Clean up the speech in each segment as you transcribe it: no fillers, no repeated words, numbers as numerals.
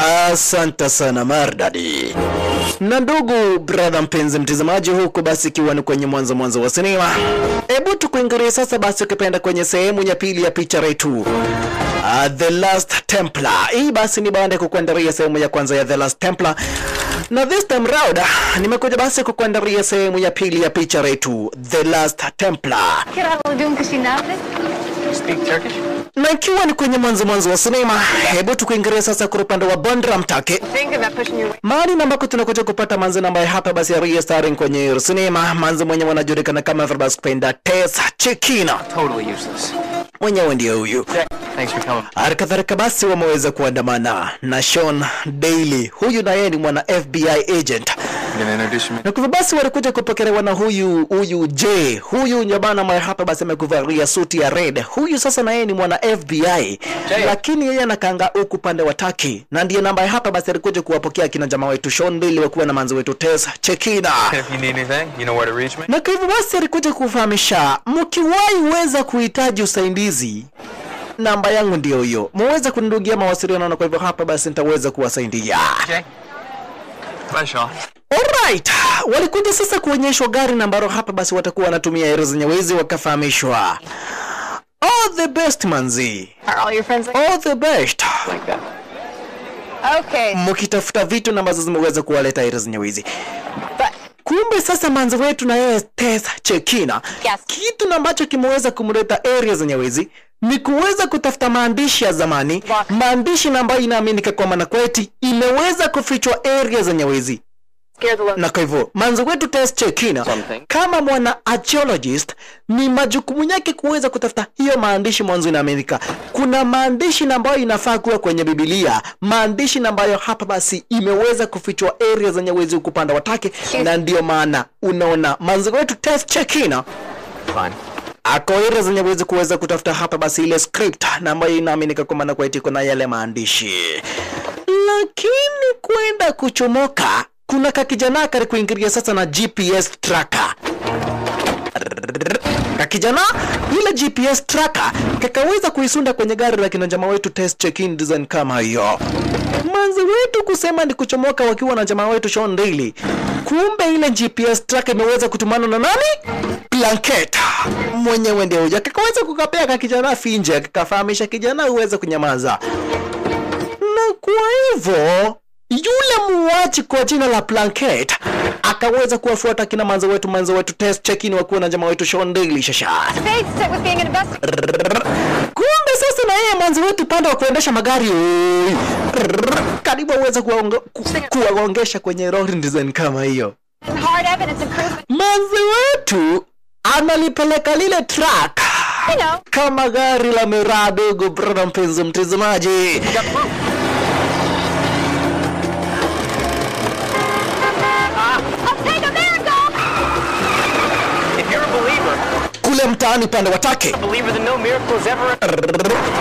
Asante sana Mardadi. Na ndugu brother mpenzi mtazamaji, huku basi ikiwa ni kwenye mwanzo wa sinema, hebu tukuingirie sasa basi ukipenda kwenye sehemu ya pili ya picha yetu, The Last Templar. Hii basi ni baada ya kukuandalia sehemu ya kwanza ya The Last Templar, na this time round nimekuja basi kukuandalia sehemu ya pili ya picha yetu, The Last Templar. Speak Turkish? Na ikiwa ni kwenye mwanzo wa sinema, hebu tukuingiria sasa kwa upande wa Bondra Mtake. Mahali ambako tunakuja kupata manzi ambaye hapa basi ya starring kwenye sinema, manzi mwenye wanajulikana kama Verbas kupenda Tess Chekina. Totally useless. Mwenyewe ndio huyu. Thanks for coming. Harakadhalika basi wameweza kuandamana na Sean Daly. Huyu na yeye ni mwana FBI agent. Na kwa basi walikuja kupokelewa na huyu J. Huyu nyabana ambaye hapa basi amekuvalia suti ya red. Huyu sasa na yeye ni mwana FBI. Lakini yeye anakanga huku pande wa Turkey. Na ndiye namba hapa basi alikuja kuwapokea kina jamaa wetu Sean Daly wakiwa na manzi wetu Tess Chekina. If you need anything, you know where to reach me. Na kwa hivyo basi alikuja kufahamisha, mkiwahi weza kuhitaji usaidizi, namba yangu ndio hiyo. Muweza kunirudia mawasiliano, na kwa hivyo hapa basi nitaweza kuwasaidia. Okay. Bye, Sean. Alright, walikuja sasa kuonyeshwa gari na ambalo hapa basi watakuwa wanatumia hela zenye wezi, wakafahamishwa. All the best manzi. Are all your friends like All the best. that? Okay. Mkitafuta vitu na ambazo zimeweza kuwaleta hela zenye wezi. But Kumbe sasa manzi wetu na yeye Tess Chekina. Yes. Kitu na ambacho kimeweza kumleta area zenye wezi ni kuweza kutafuta maandishi ya zamani. Maandishi na ambayo inaaminika kwa maana kweti imeweza kufichwa area zenye wezi. Na kwa hivyo manzi wetu Tess Chekina kama mwana archaeologist ni majukumu yake kuweza kutafuta hiyo maandishi mwanzo na Amerika. Kuna maandishi ambayo inafaa kuwa kwenye Biblia, maandishi ambayo hapa basi imeweza kufichwa area zenye wezi ukupanda watake. Na ndio maana unaona manzi wetu Tess Chekina Fine. ako area zenye wezi kuweza kutafuta hapa basi ile script na ambayo inaaminika kwa maana kweti kuna yale maandishi. Lakini kwenda kuchomoka, kuna kakijana kari kuingiria sasa na GPS tracker. Kakijana ile GPS tracker kakaweza kuisunda kwenye gari la kina jamaa wetu Tess Chekina design kama hiyo. Manzi wetu kusema ni kuchomoka wakiwa na jamaa wetu Sean Daly. Kumbe ile GPS tracker imeweza kutumana na nani? Blanket. Mwenyewe ndio huyo. Kakaweza kukapea kakijana finje, kakafahamisha kijana uweze kunyamaza. Na kwa hivyo yule muwachi kwa jina la Blanket akaweza kuwafuata kina manzi wetu Tess Chekina wakiwa na jamaa wetu Sean Daly shasha. Kumbe sasa na yeye manzi wetu panda wa kuendesha magari karibu aweza kuwaongesha kwenye road design kama hiyo. Manzi wetu analipeleka lile truck kama gari la mirado go brother mpenzi mtazamaji. Kule mtaani pande watake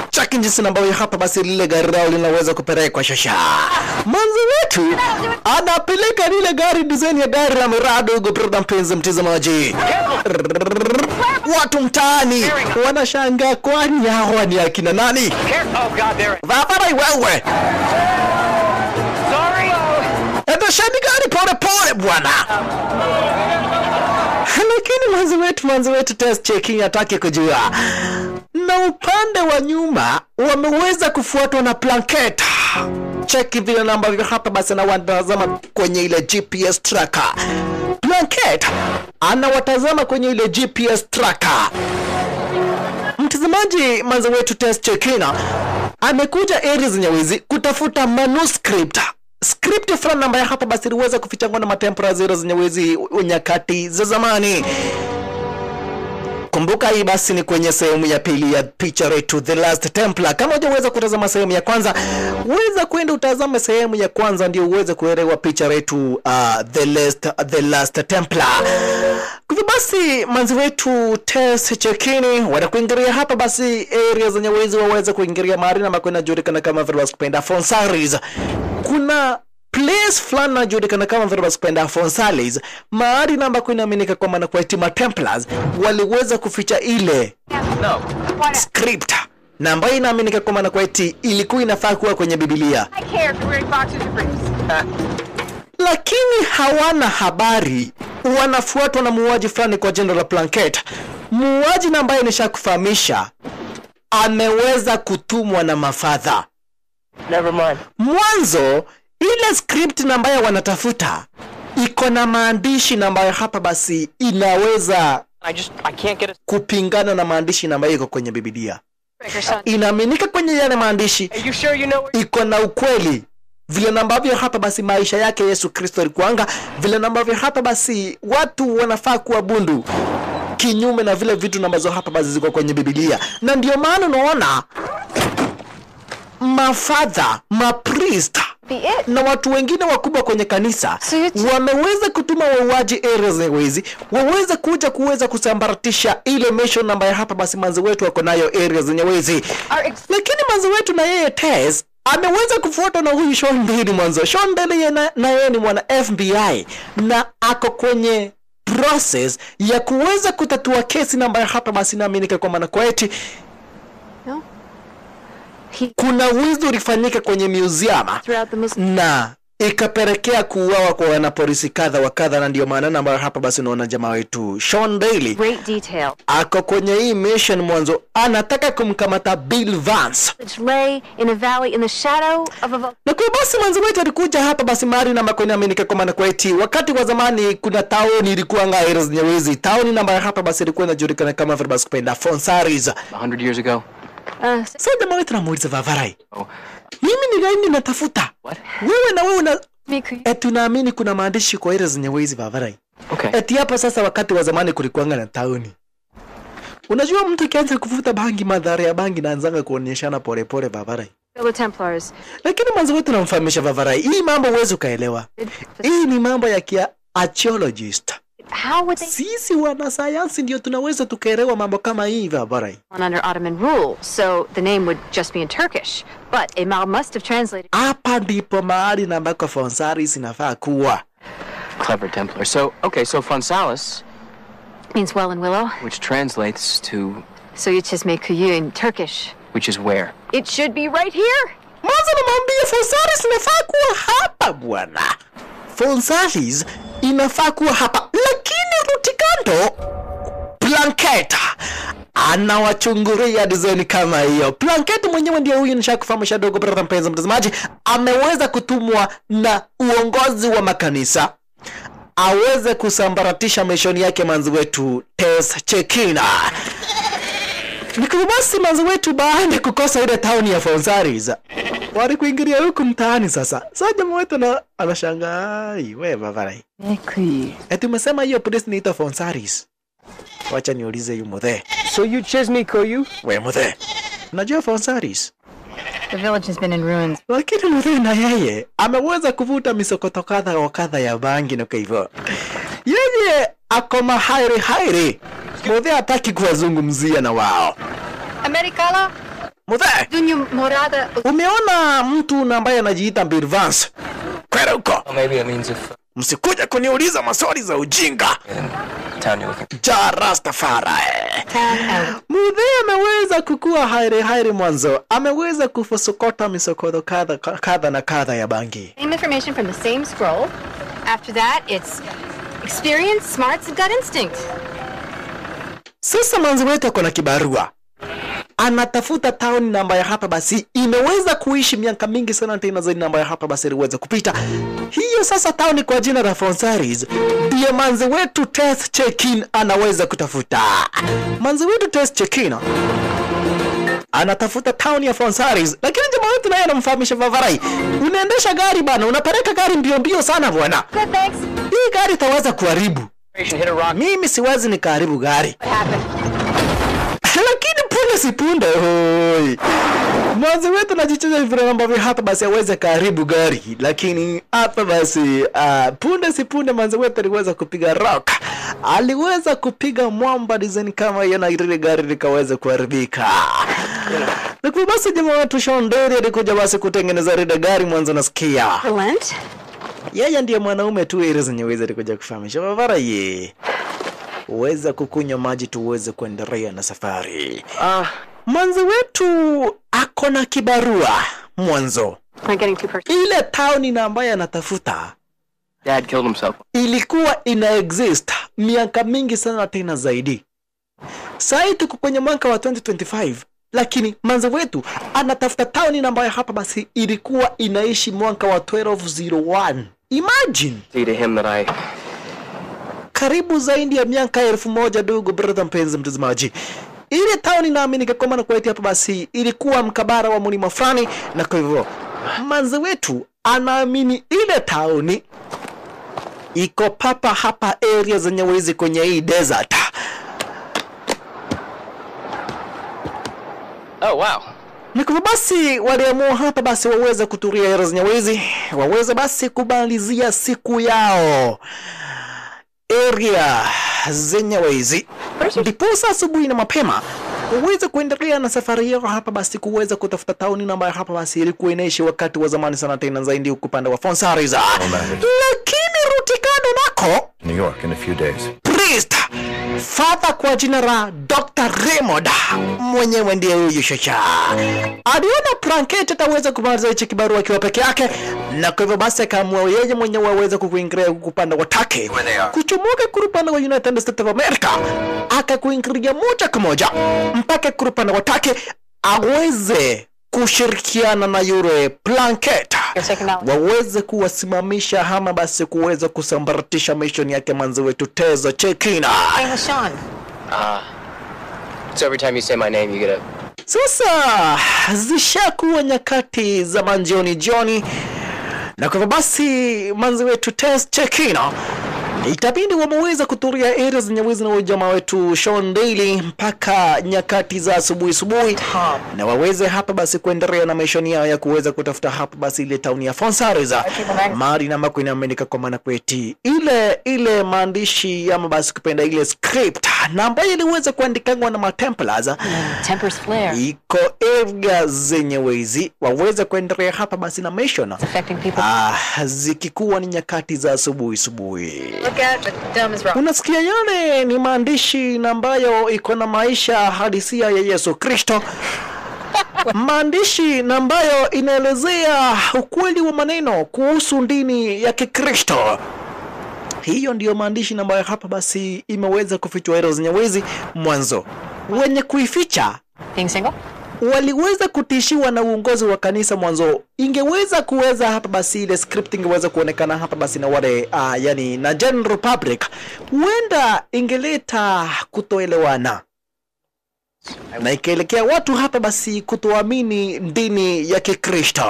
chaki jinsi ambayo hapa basi lile gari lao linaweza kupelekwa shasha. Manzi wetu anapeleka lile gari design ya gari la mirado go brother mpenzi mtazamaji. Watu mtaani wanashangaa kwani hawa ni akina nani? Vaparai wewe. Enda shani gari pole bwana. Lakini manzi wetu Tess Chekina atake kujua. Na upande wa nyuma wameweza kufuatwa na Blanket. Cheki vile namba vya hapa basi na wanatazama kwenye ile GPS tracker. Blanket anawatazama kwenye ile GPS tracker. Mtazamaji, manzi wetu Tess Chekina amekuja area zenye wezi kutafuta manuscript. Script fulani ambayo hapa basi iliweza kufichangwa na matempora zero zenye wezi nyakati za zamani. Kumbuka hii basi ni kwenye sehemu ya pili ya picha yetu The Last Templar. Kama hujaweza kutazama sehemu ya kwanza, uweza kwenda utazame sehemu ya kwanza ndio uweze kuelewa picha yetu The Last Templar. Kwa basi manzi wetu Tess Chekina wanakuingiria hapa basi area zenye wezi waweza kuingiria mahali na makwenda julikana kama Verbas kupenda Fonsalis. Kuna place fulani najulikana kama Verbas kupenda Fonsalis, mahali namba kwa inaaminika kwa maana kwa Templars waliweza kuficha ile script na ambayo inaaminika kwa maana kweti ilikuwa inafaa kuwa kwenye Biblia. I care if you're wearing boxers or briefs. Lakini hawana habari, wanafuatwa na muuaji fulani kwa jina la Plunkett. Muuaji na ambaye nishakufahamisha ameweza kutumwa na mafadha. Never mind. Mwanzo ile script na ambayo wanatafuta iko na maandishi na ambayo hapa basi inaweza I can't get it. kupingana na maandishi na ambayo iko kwenye Biblia. Inaaminika kwenye yale maandishi Are you sure you know? iko na ukweli. Vile ambavyo hapa basi maisha yake Yesu Kristo alikuanga, vile ambavyo hapa basi watu wanafaa kuabudu kinyume na vile vitu ambazo hapa basi ziko kwenye Biblia. Na ndio maana unaona mafadha, mapriest na watu wengine wakubwa kwenye kanisa wameweza kutuma wauaji areas nyewezi waweze kuja kusambaratisha ile mission ambayo hapa basi manzi wetu wako nayo areas nyewezi. Lakini manzi wetu na yeye Tess ameweza kufuatwa na huyu Sean Diddy mwanzo. Sean Diddy na yeye ni mwana FBI na ako kwenye process ya kuweza kutatua kesi ambayo hapa basi naaminika kwa maana kweti kuna wizi ulifanyika kwenye museum na ikapelekea kuuawa kwa wanapolisi kadha wa kadha, na ndio maana ambayo hapa basi unaona jamaa wetu Sean Diddy Great detail. ako kwenye hii mission mwanzo, anataka kumkamata Bill Vance. Which lay in a valley in the shadow of a Na kwa basi mwanzo wetu alikuja hapa basi mahali na makoni aminika kwa maana kweti wakati wa zamani kuna taoni ilikuwa ngairos nyewezi. Taoni na ambayo hapa basi ilikuwa inajulikana kama vile basi kupenda Fonsaris. 100 years ago. Sasa jamaa wetu namuuliza Vavarai. Oh. Mimi ni gani natafuta? What? Wewe na wewe una Miku. tunaamini kuna maandishi kwa ile zenye wezi Vavarai. Okay. Eti hapa sasa wakati wa zamani kulikuanga na tauni. Unajua mtu kianza kuvuta bangi, madhara ya bangi na anzanga kuonyeshana pole pole Vavarai. The Templars. Lakini mwanzo wetu namfahamisha Vavarai, hii mambo huwezi ukaelewa. Hii ni mambo ya kia archaeologist. How would they Sisi wanasayansi ndio tunaweza tukaelewa mambo kama hii Vavarai. under Ottoman rule? So the name would just be in Turkish. But Amal must have translated. Hapa ndipo mahali na ambako Fonsaris inafaa kuwa. Clever Templar. So, okay, so Fonsalis, Means well and willow. which translates to, So Yuchizme Kuyu in Turkish. which is where? It should be right here. Mwanzo namwambia Fonsaris inafaa kuwa hapa bwana. Fonsaris inafaa kuwa hapa. Lakini Rutikando Plunkett anawachungulia design kama hiyo. Plunkett mwenyewe ndiye huyu nishakufahamisha dogo brother mpenzi mtazamaji, ameweza kutumwa na uongozi wa makanisa aweze kusambaratisha mission yake manzi wetu Tess Chekina. Nikubasi manzi wetu baada kukosa ile town ya Fonsaris wali kuingilia huku mtaani sasa. Sasa jamaa wetu na anashangaa, wewe Vavarai. Eti umesema hiyo police ni ita Fonsaris. Wacha niulize yu mudhe. So you Chisme Koyu? Wewe mudhe. Unajua Fonsaris? The village has been in ruins. Lakini mudhe na yeye ameweza kuvuta misokoto kadha wa kadha ya bangi na kwa hivyo. Yeye akoma hairi. Mudhe hataki kuwazungumzia na wao. Americana. Mudhe, Dunyu Morada. umeona mtu ambaye anajiita Bill Vance? Kwenda huko. Well, maybe it means if Msikuja kuniuliza maswali za ujinga. town you're looking. Ja Rastafari. Mudhe ameweza kukua hairi mwanzo. Ameweza kufusukota misokoto kadha na kadha ya bangi. Same information from the same scroll. After that, it's experience, smarts, and gut instinct. Sasa mwanzo wetu ako na kibarua. Anatafuta town namba ya hapa basi imeweza kuishi miaka mingi sana tena zaidi namba ya hapa basi iliweza kupita. Hiyo sasa town kwa jina la Fonsaris ndiye manzi wetu Tess Chekin anaweza kutafuta. Manzi wetu Tess Chekin anatafuta town ya Fonsaris, lakini jamaa wetu naye anamfahamisha Vavarai, unaendesha gari bana, unapeleka gari mbio sana bwana. Good, thanks. Hii gari itaweza kuharibu. Hit a rock. Mimi siwezi nikaharibu gari. What happened? Lakini punde si punde hoi. Mwanzo wetu najicheza vile ambavyo hapa basi aweze karibu gari. Lakini hapa basi punde si punde mwanzo wetu aliweza kupiga rock. Aliweza kupiga mwamba design kama hiyo na ile gari likaweza kuharibika. Na kwa basi jamaa wetu Sean Diddy alikuja basi kutengeneza ile gari mwanzo nasikia. Relent? Yeye ndiye mwanaume tu ile zenye alikuja kufahamisha Vavarai. Uweza kukunywa maji tuweze kuendelea na safari. Manzi wetu akona kibarua mwanzo. We're getting too personal. Ile town na ambayo anatafuta Dad killed himself. ilikuwa ina exist miaka mingi sana tena zaidi. Sasa tuko kwenye mwaka wa 2025, lakini manzi wetu anatafuta town na ambayo hapa basi ilikuwa inaishi mwaka wa 1201. Imagine. See to him that I... Karibu zaidi ya miaka 1000 ndugu brother mpenzi mtazamaji. Ile town naamini kama na kwetu hapa basi ilikuwa mkabara wa mlima fulani, na kwa hivyo manzi wetu anaamini ile town iko papa hapa area zenye wezi kwenye hii desert. Oh, wow. Na kwa basi waliamua hapa basi waweze kutulia area zenye wezi, waweze basi kubalizia siku yao area zenye wezi. Ndipo asubuhi na mapema uweze kuendelea na safari yao hapa basi kuweza kutafuta town ambayo hapa basi ilikuwa inaishi wakati wa zamani sana tena zaidi ukupanda wa Fonsariza. Lakini rutikano nako New York in a few days. priest father kwa jina la Dr. Raymond mwenyewe ndiye huyu shasha. Aliona Plunkett ataweza kumaliza hicho kibarua akiwa peke yake, na kwa hivyo basi akaamua yeye mwenyewe aweze kuingilia kupanda wa Turkey, kuchomoka kurupanda wa United States of America, akakuingilia moja kwa moja mpaka kurupanda wa Turkey aweze kushirikiana na yule Plunkett waweze kuwasimamisha hama basi kuweza kusambaratisha mission yake manzi wetu Tezo Chekina. Hey, Sean. So every time you say my name, you get a... Sasa zishakuwa nyakati za jioni, na kwa basi manzi wetu Tezo Chekina itabidi wameweza kutulia area zenye wezi na jamaa wetu Sean Daly mpaka nyakati za asubuhi, na waweze hapa basi kuendelea na mission yao ya kuweza kutafuta hapa basi ile town ya Fonsariza. Mari na mako inaaminika kwa maana kweti ile maandishi ama basi kupenda ile script na ambayo iliweza kuandikwa na Templars Temper's flare. iko area zenye wezi waweze kuendelea hapa basi na mission. Affecting people. Zikikuwa ni nyakati za asubuhi. Look at but dumb is wrong. Unasikia yale ni maandishi na ambayo iko na maisha halisia ya Yesu Kristo. Maandishi na ambayo inaelezea ukweli wa maneno kuhusu dini ya Kikristo. Hiyo ndiyo maandishi na ambayo hapa basi imeweza kufichwa area zenye wezi mwanzo. Wenye kuificha Being single? waliweza kutishiwa na uongozi wa kanisa mwanzo. Ingeweza hapa basi ile script ingeweza kuonekana hapa basi na wale yani na General Public, huenda ingeleta kutoelewana na ikaelekea watu hapa basi kutoamini dini ya Kikristo.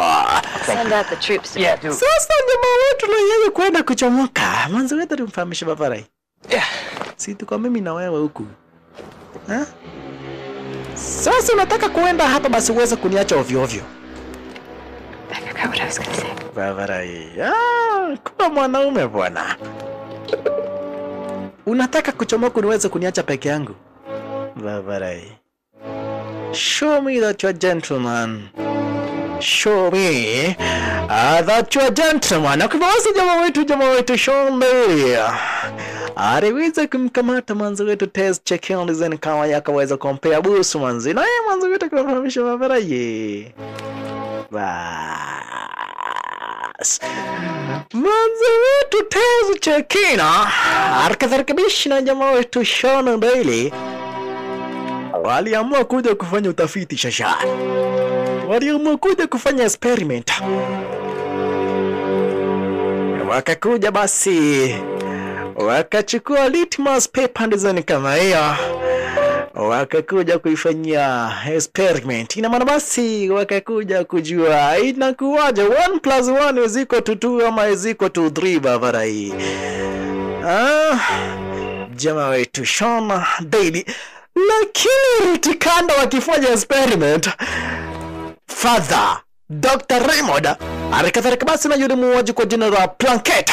Send out the troops. Yeah, dude. Sasa jamaa wetu na yeye kwenda kuchomoka, mwanzo wetu tumfahamisha babarai. Yeah. Si tuko mimi na wewe huku. Sasa unataka kuenda hapa basi uweze kuniacha ovyo ovyo. I forgot what I was going to say. Babarai. Kwa mwanaume bwana. Unataka kuchomoka niweze kuniacha peke yangu? Babarai. Show me that you're a gentleman. Show me that you're a gentleman. Na kwa basi jamaa wetu Sean Daly aliweza kumkamata manzi wetu Tezo Chekina zeni kama yakaweza kumpea busu manzi. Na yeye manzi wetu kumfahamisha babarai. Bas. Manzi wetu Tezo Chekina alikadharikabisha na jamaa wetu Sean Daly. Waliamua kuja kufanya utafiti shasha. Waliamua kuja kufanya experiment. Wakakuja basi wakachukua litmus paper ndizani kama hiyo, wakakuja kuifanyia experiment. Ina maana basi wakakuja kujua inakuwaje 1 + 1 is equal to 2 ama is equal to 3 babarai. Jamaa wetu Sean Daly. Lakini rutikanda wakifanya experiment, Father Dr. Raymond alikadhalika basi na yule muuaji kwa jina la Plunkett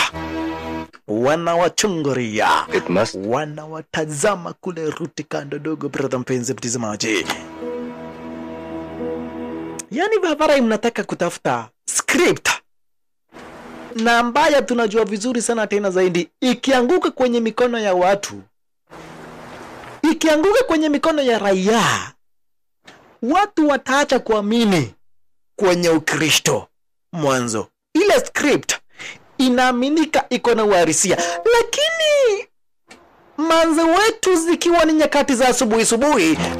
wanawachunguria, wanawatazama kule rutikanda dogo. Brother mpenzi mtazamaji, yani babarai mnataka kutafuta script na ambayo tunajua vizuri sana tena zaidi ikianguka kwenye mikono ya watu, ikianguka kwenye mikono ya raia, watu wataacha kuamini kwenye Ukristo. Mwanzo ile script inaaminika iko na uhalisia, lakini manze wetu zikiwa ni nyakati za asubuhi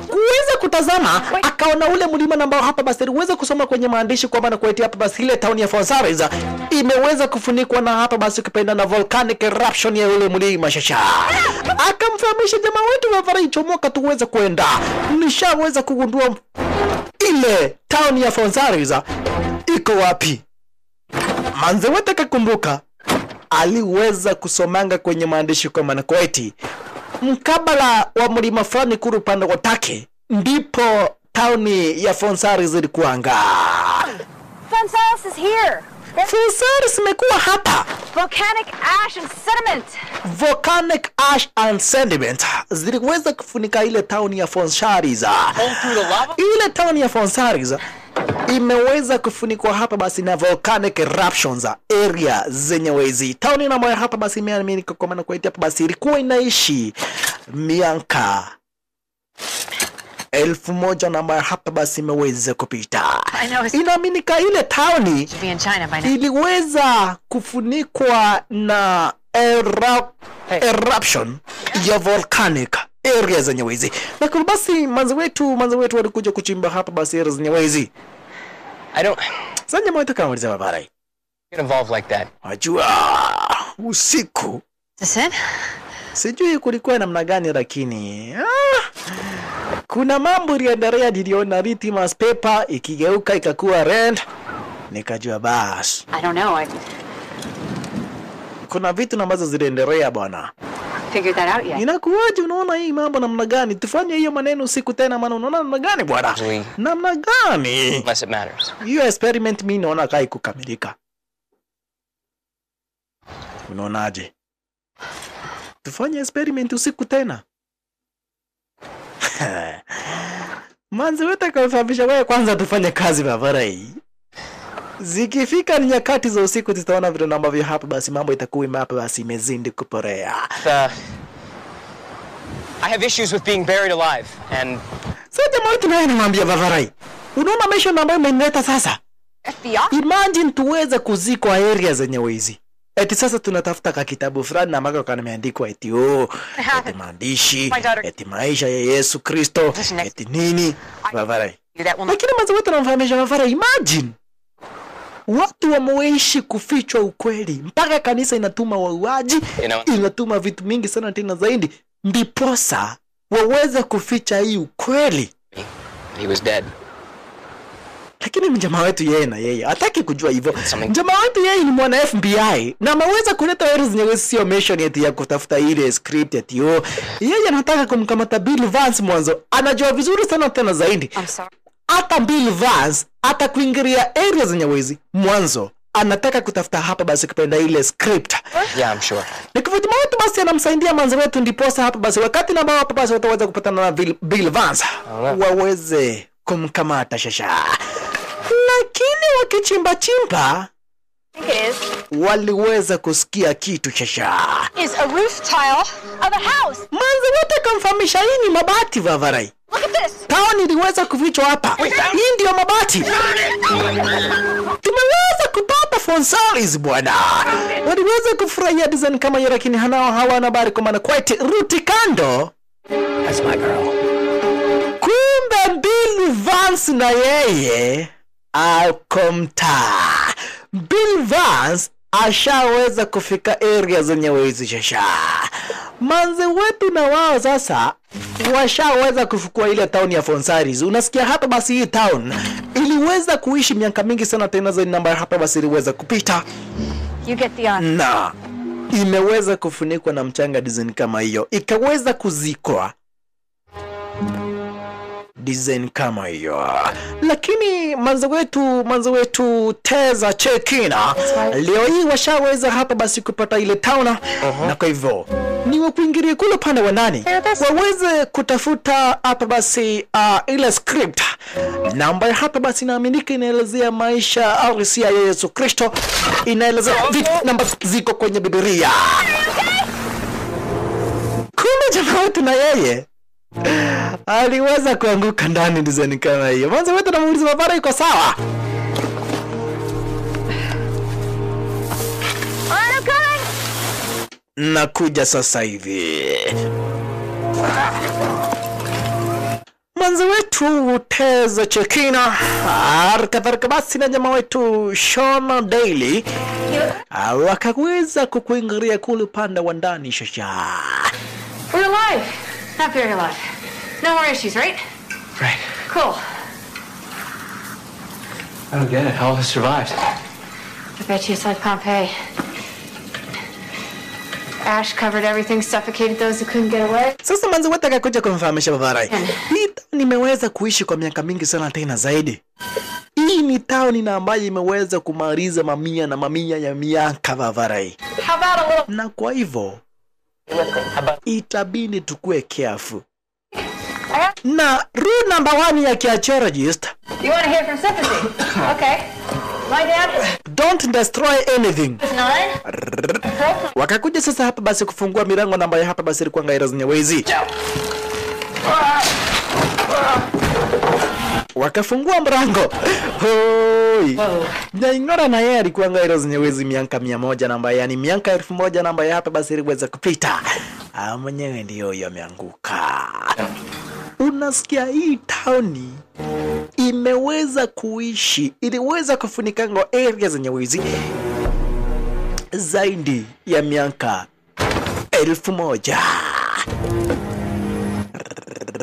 kuweza kutazama, akaona ule mlima ambao hapa basi uweza kusoma kwenye maandishi kwamba na kuetia hapa basi ile town ya Fonsaris imeweza kufunikwa na hapa basi ukipenda na volcanic eruption ya ule mlima shasha. Akamfahamisha jamaa wetu Vavarai, chomoka tuweze kwenda, nishaweza kugundua ile town ya Fonsaris iko wapi. Manze wetu akakumbuka aliweza kusomanga kwenye maandishi kwa Manakweti mkabala wa mlima fulani kuru upande wa Take, ndipo tauni ya Fonsaris ilikuanga. Fonsaris is here. Fonsaris imekuwa hapa. Volcanic ash and sediment. Volcanic ash and sediment ziliweza kufunika ile tauni ya Fonsaris. Ile tauni ya Fonsaris imeweza kufunikwa hapa basi na volcanic eruptions area zenye wezi. Tauni na moja hapa basi imeaminika kwa maana kwa hapa basi ilikuwa inaishi miaka 1000 na moja hapa basi imeweza kupita. Inaaminika ile tauni iliweza kufunikwa na eruption ya volcanic area zenye wezi. Lakini basi manzi wetu walikuja kuchimba hapa basi area zenye wezi. Sanya mwetu kama waliza Vavarai. Get involved like that. Wajua usiku. Is it? Sijui kulikuwa namna gani, lakini kuna mambo yaliendelea. Niliona litmus paper ikigeuka ikakuwa red, nikajua bas. I don't know. Kuna vitu ambazo ziliendelea bwana. Figured that out yet. Inakuwaje? Unaona hii mambo namna gani? Tufanye hiyo maneno usiku tena, maana unaona namna gani bwana? Namna gani? Unless it matters. Hiyo experiment mimi naona kai kukamilika. Unaonaje? Tufanye experiment usiku tena. Manzi wetu akafahamisha wewe kwanza tufanye kazi Vavarai. Zikifika ni nyakati za usiku tutaona vitu ambavyo hapa basi mambo itakuwa hapa basi imezindi kuporea. I have issues with being buried alive and sasa jamaa tunaye namwambia Vavarai, unaona maisha ambayo imenileta sasa? FBI? Imagine tuweze kuzikwa area zenye wizi. Eti sasa tunatafuta ka kitabu fulani na ambako kameandikwa eti eti maandishi, eti maisha ya Yesu Kristo, eti nini? Vavarai. Lakini manzi wetu anamfahamisha Vavarai, imagine watu wameishi kufichwa ukweli mpaka kanisa inatuma wauaji, inatuma vitu mingi sana tena zaidi ndiposa waweze kuficha hii ukweli. He was dead. Lakini mjamaa wetu yeye hataki kujua hivyo. Mjamaa wetu yeye ni mwana FBI na ameweza kuleta errors zenye sio mission eti ya kutafuta ile script eti yeye anataka kumkamata Bill Vance mwanzo. Anajua vizuri sana tena zaidi. Hata Bill Vance atakuingilia areas zenye wezi mwanzo. Anataka kutafuta hapa basi kupenda ile script. Yeah, I'm sure. Nikifutima wetu basi anamsaidia manzi wetu ndiposa hapa basi wakati na ambao hapa basi wataweza kupatana na Bill Vance waweze kumkamata shasha. Lakini wakichimba waliweza kusikia kitu shasha. Is a roof tile of a house. Manzi wetu kamfahamisha hii ni mabati Vavarai. Look at this. Taoni iliweza kufichwa hapa. Hii ndio mabati. Tumeweza kupata Fonsaris bwana. Waliweza kufurahia design kama hiyo, lakini hawana habari kwa maana quite Ruti Kando. That's my girl. Kumbe Bill Vance na yeye akomta. Bill Vance ashaweza kufika area zenye wezi shasha. Manze wetu na wao sasa washaweza kufukua ile town ya Fonsaris. Unasikia hapa basi hii town iliweza kuishi miaka mingi sana tena zaidi namba hapa basi iliweza kupita. You get the na imeweza kufunikwa na mchanga design kama hiyo. Ikaweza kuzikwa design kama hiyo. Lakini manzo wetu Teza Chekina leo hii washaweza hapa basi kupata ile town na kwa hivyo ni wakuingiria kule pande wa nani waweze kutafuta hapa basi ile script na ambayo hapa basi inaaminika inaelezea maisha halisia ya Yesu Kristo, inaelezea vitu namba ziko kwenye Biblia. Kumbe jamaa wetu na yeye aliweza kuanguka ndani design kama hiyo. Mwanzo wetu namuuliza barabara iko sawa? Nakuja sasa hivi. Mwanzo wetu Tez Chekina kadhalika basi na jamaa wetu Sean Daly wakaweza kukuingilia kule upande wa ndani shasha. We're alive. Not very alive. No more issues, right? Right. Cool. I don't get it. How has survived? I bet you it's like Pompeii. Ash covered everything, suffocated those who couldn't get away. Sasa mwanzo wetu akakuja kumfahamisha Bavarai. Hii nimeweza kuishi kwa miaka mingi sana tena zaidi. Hii ni town na ambayo imeweza kumaliza mamia na mamia ya miaka Bavarai. How about a little... Na kwa hivyo itabidi tukue careful. Na rule number 1 ya archaeologist. You want to hear from sympathy? Okay. My dad Don't destroy anything. was 9. Wakakuja sasa hapa basi kufungua milango namba ya hapa basi ilikuwa ngaira Nyawezi. Wakafungua mlango. Hoi. Na ingora na yeye alikuwa ngaira Nyawezi miaka 100 namba yani miaka 1000 namba ya hapa basi iliweza kupita. Mwenyewe ndio huyo ameanguka. Unasikia hii town imeweza kuishi, iliweza kufunika ngo area za Nyawezi zaidi ya miaka 1000.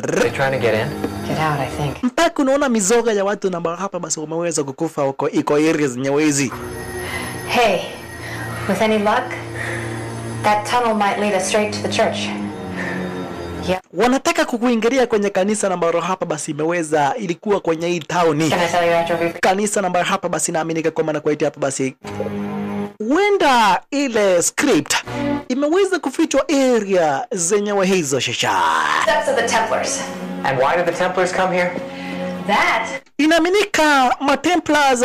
Are they trying to get in? Get out, I think. Mpaka unaona mizoga ya watu namba hapa basi wameweza kukufa huko iko area za Nyawezi. Hey, with any luck, that tunnel might lead us straight to the church. Yeah. Wanataka kukuingilia kwenye kanisa namba hapa basi imeweza ilikuwa kwenye hii town. Can I tell you after we... Kanisa namba hapa basi naamini kwa maana kwa hapa basi wenda ile script imeweza kufichwa area zenyewe hizo shasha. Steps of the Templars. And why did the Templars come here? That... Inaaminika matemplars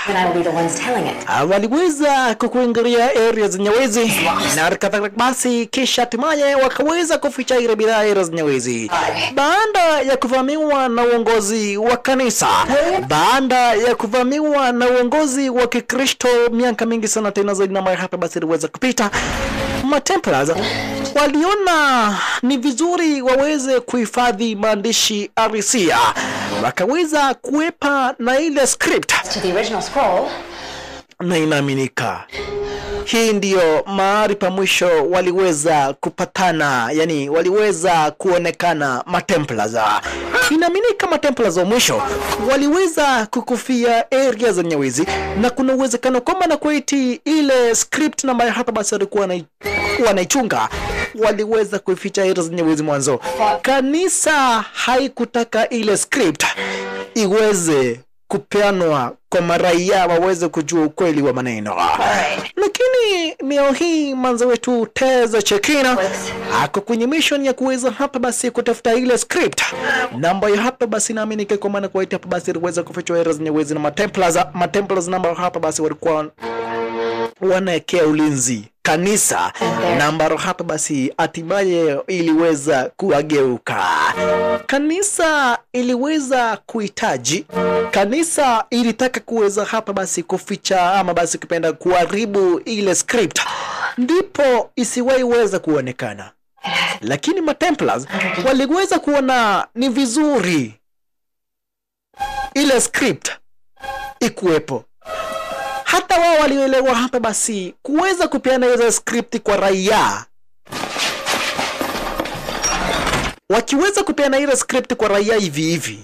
And I will be the ones telling it. waliweza kukuingilia area za Nyawezi na kadhalika basi kisha hatimaye wakaweza kuficha ile bidhaa area za Nyawezi baada ya kuvamiwa na uongozi wa kanisa, baada ya kuvamiwa na uongozi wa Kikristo miaka mingi sana tena zaidi na hapa basi iliweza kupita. Templars waliona ni vizuri waweze kuhifadhi maandishi arisia, wakaweza kuepa na ile script To the original scroll. na inaaminika hii ndiyo mahali pa mwisho waliweza kupatana, yani waliweza kuonekana Templars. Inaaminika Templars wa mwisho waliweza kukufia area za Nyawezi na kuna uwezekano kwamba na kuiti ile script namba hapa basi walikuwa wanaichunga waliweza kuificha area za Nyawezi mwanzo. Kanisa haikutaka ile script iweze kupeanwa kwa maraia waweze kujua ukweli wa maneno. Lakini leo hii manzo wetu Tez Chekina ako kwenye mission ya kuweza hapa basi kutafuta ile script namba ya hapa basi naamini kwa maana kwa hapa basi iliweza kufichwa area za Nyawezi na Templars namba hapa basi walikuwa wanaekea ulinzi kanisa namba hapa basi hatimaye iliweza kuageuka. Kanisa iliweza kuhitaji, kanisa ilitaka kuweza hapa basi kuficha ama basi kupenda kuharibu ile script ndipo isiwaiweza kuonekana. Lakini Templars waliweza kuona ni vizuri ile script ikuwepo. Hata wao walielewa hapa basi kuweza kupeana hizo script kwa raia. Wakiweza kupeana ile script kwa raia hivi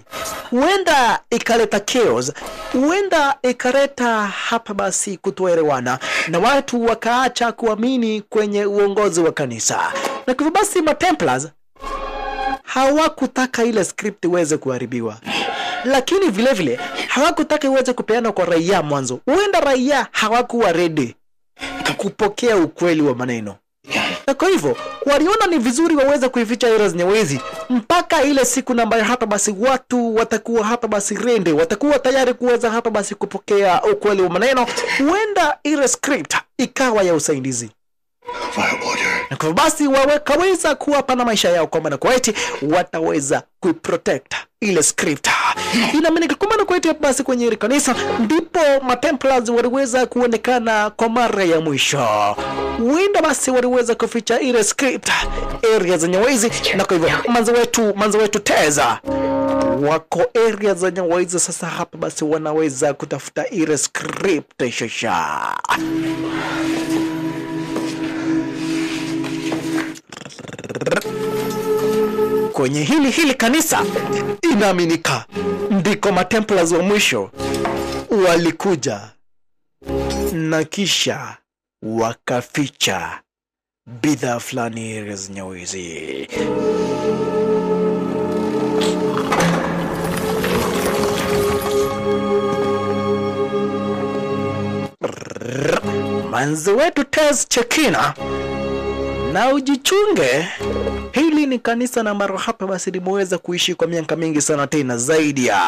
huenda ikaleta chaos, huenda ikaleta hapa basi kutoelewana na watu wakaacha kuamini kwenye uongozi wa kanisa. Na kwa basi Templars hawakutaka ile script iweze kuharibiwa, lakini vile vile hawakutaka iweze kupeana kwa raia mwanzo. Huenda raia hawakuwa ready kupokea ukweli wa maneno. Na kwa hivyo waliona ni vizuri waweze kuificha area za Nyawezi mpaka ile siku namba hapa basi watu watakuwa hapa basi rende, watakuwa tayari kuweza hapa basi kupokea ukweli wa maneno. Huenda ile script ikawa ya usaidizi. Fire order. na kwa basi wakaweza kuwapa na maisha yao kwamba na Kuwait wataweza kuprotect ile script. Inaaminika kwamba na Kuwait basi kwenye ile kanisa ndipo Templars waliweza kuonekana kwa mara ya mwisho. Huenda basi waliweza kuficha ile script area za Nyawezi, na kwa hivyo manzo wetu Teza wako area za Nyawezi sasa. Hapa basi wanaweza kutafuta ile script shasha. Kwenye hili kanisa inaaminika ndiko Templars wa mwisho walikuja na kisha wakaficha bidhaa fulani area za Nyawezi. Manzo wetu Tez Chekina, na ujichunge, hili ni kanisa na ambalo hapa basi limeweza kuishi kwa miaka mingi sana tena zaidi ya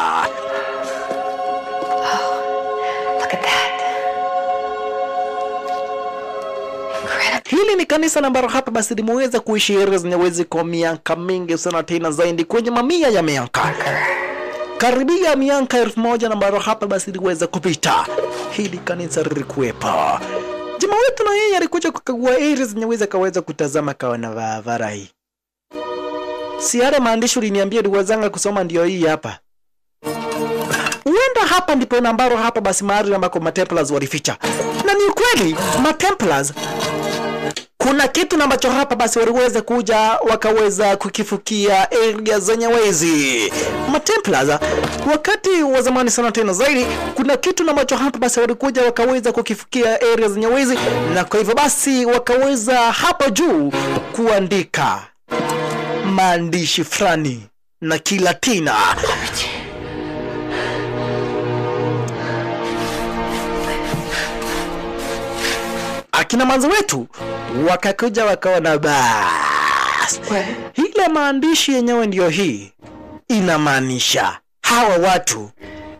Look at that. hili ni kanisa na ambalo hapa basi limeweza kuishi area za Nyawezi kwa miaka mingi sana tena zaidi, kwenye mamia ya miaka, karibia miaka 1000 na ambalo hapa basi liweza kupita. Hili kanisa lilikuwepo. Jamaa wetu na yeye alikuja kukagua area za Nyawezi, akaweza kutazama kaona varai. Si yale maandishi uliniambia liwezanga kusoma ndio hii hapa. Uenda hapa ndipo nambaro hapa basi mahali ambako Templars walificha. Na ni kweli Templars kuna kitu ambacho hapa basi waliweza kuja wakaweza kukifukia area za Nyawezi. Templars wakati wa zamani sana tena zaidi, kuna kitu ambacho hapa basi walikuja wakaweza kukifukia area za Nyawezi, na kwa hivyo basi wakaweza hapa juu kuandika maandishi fulani na Kilatina. Akina manzo wetu wakakuja wakaona bas, ile maandishi yenyewe ndio hii inamaanisha hawa watu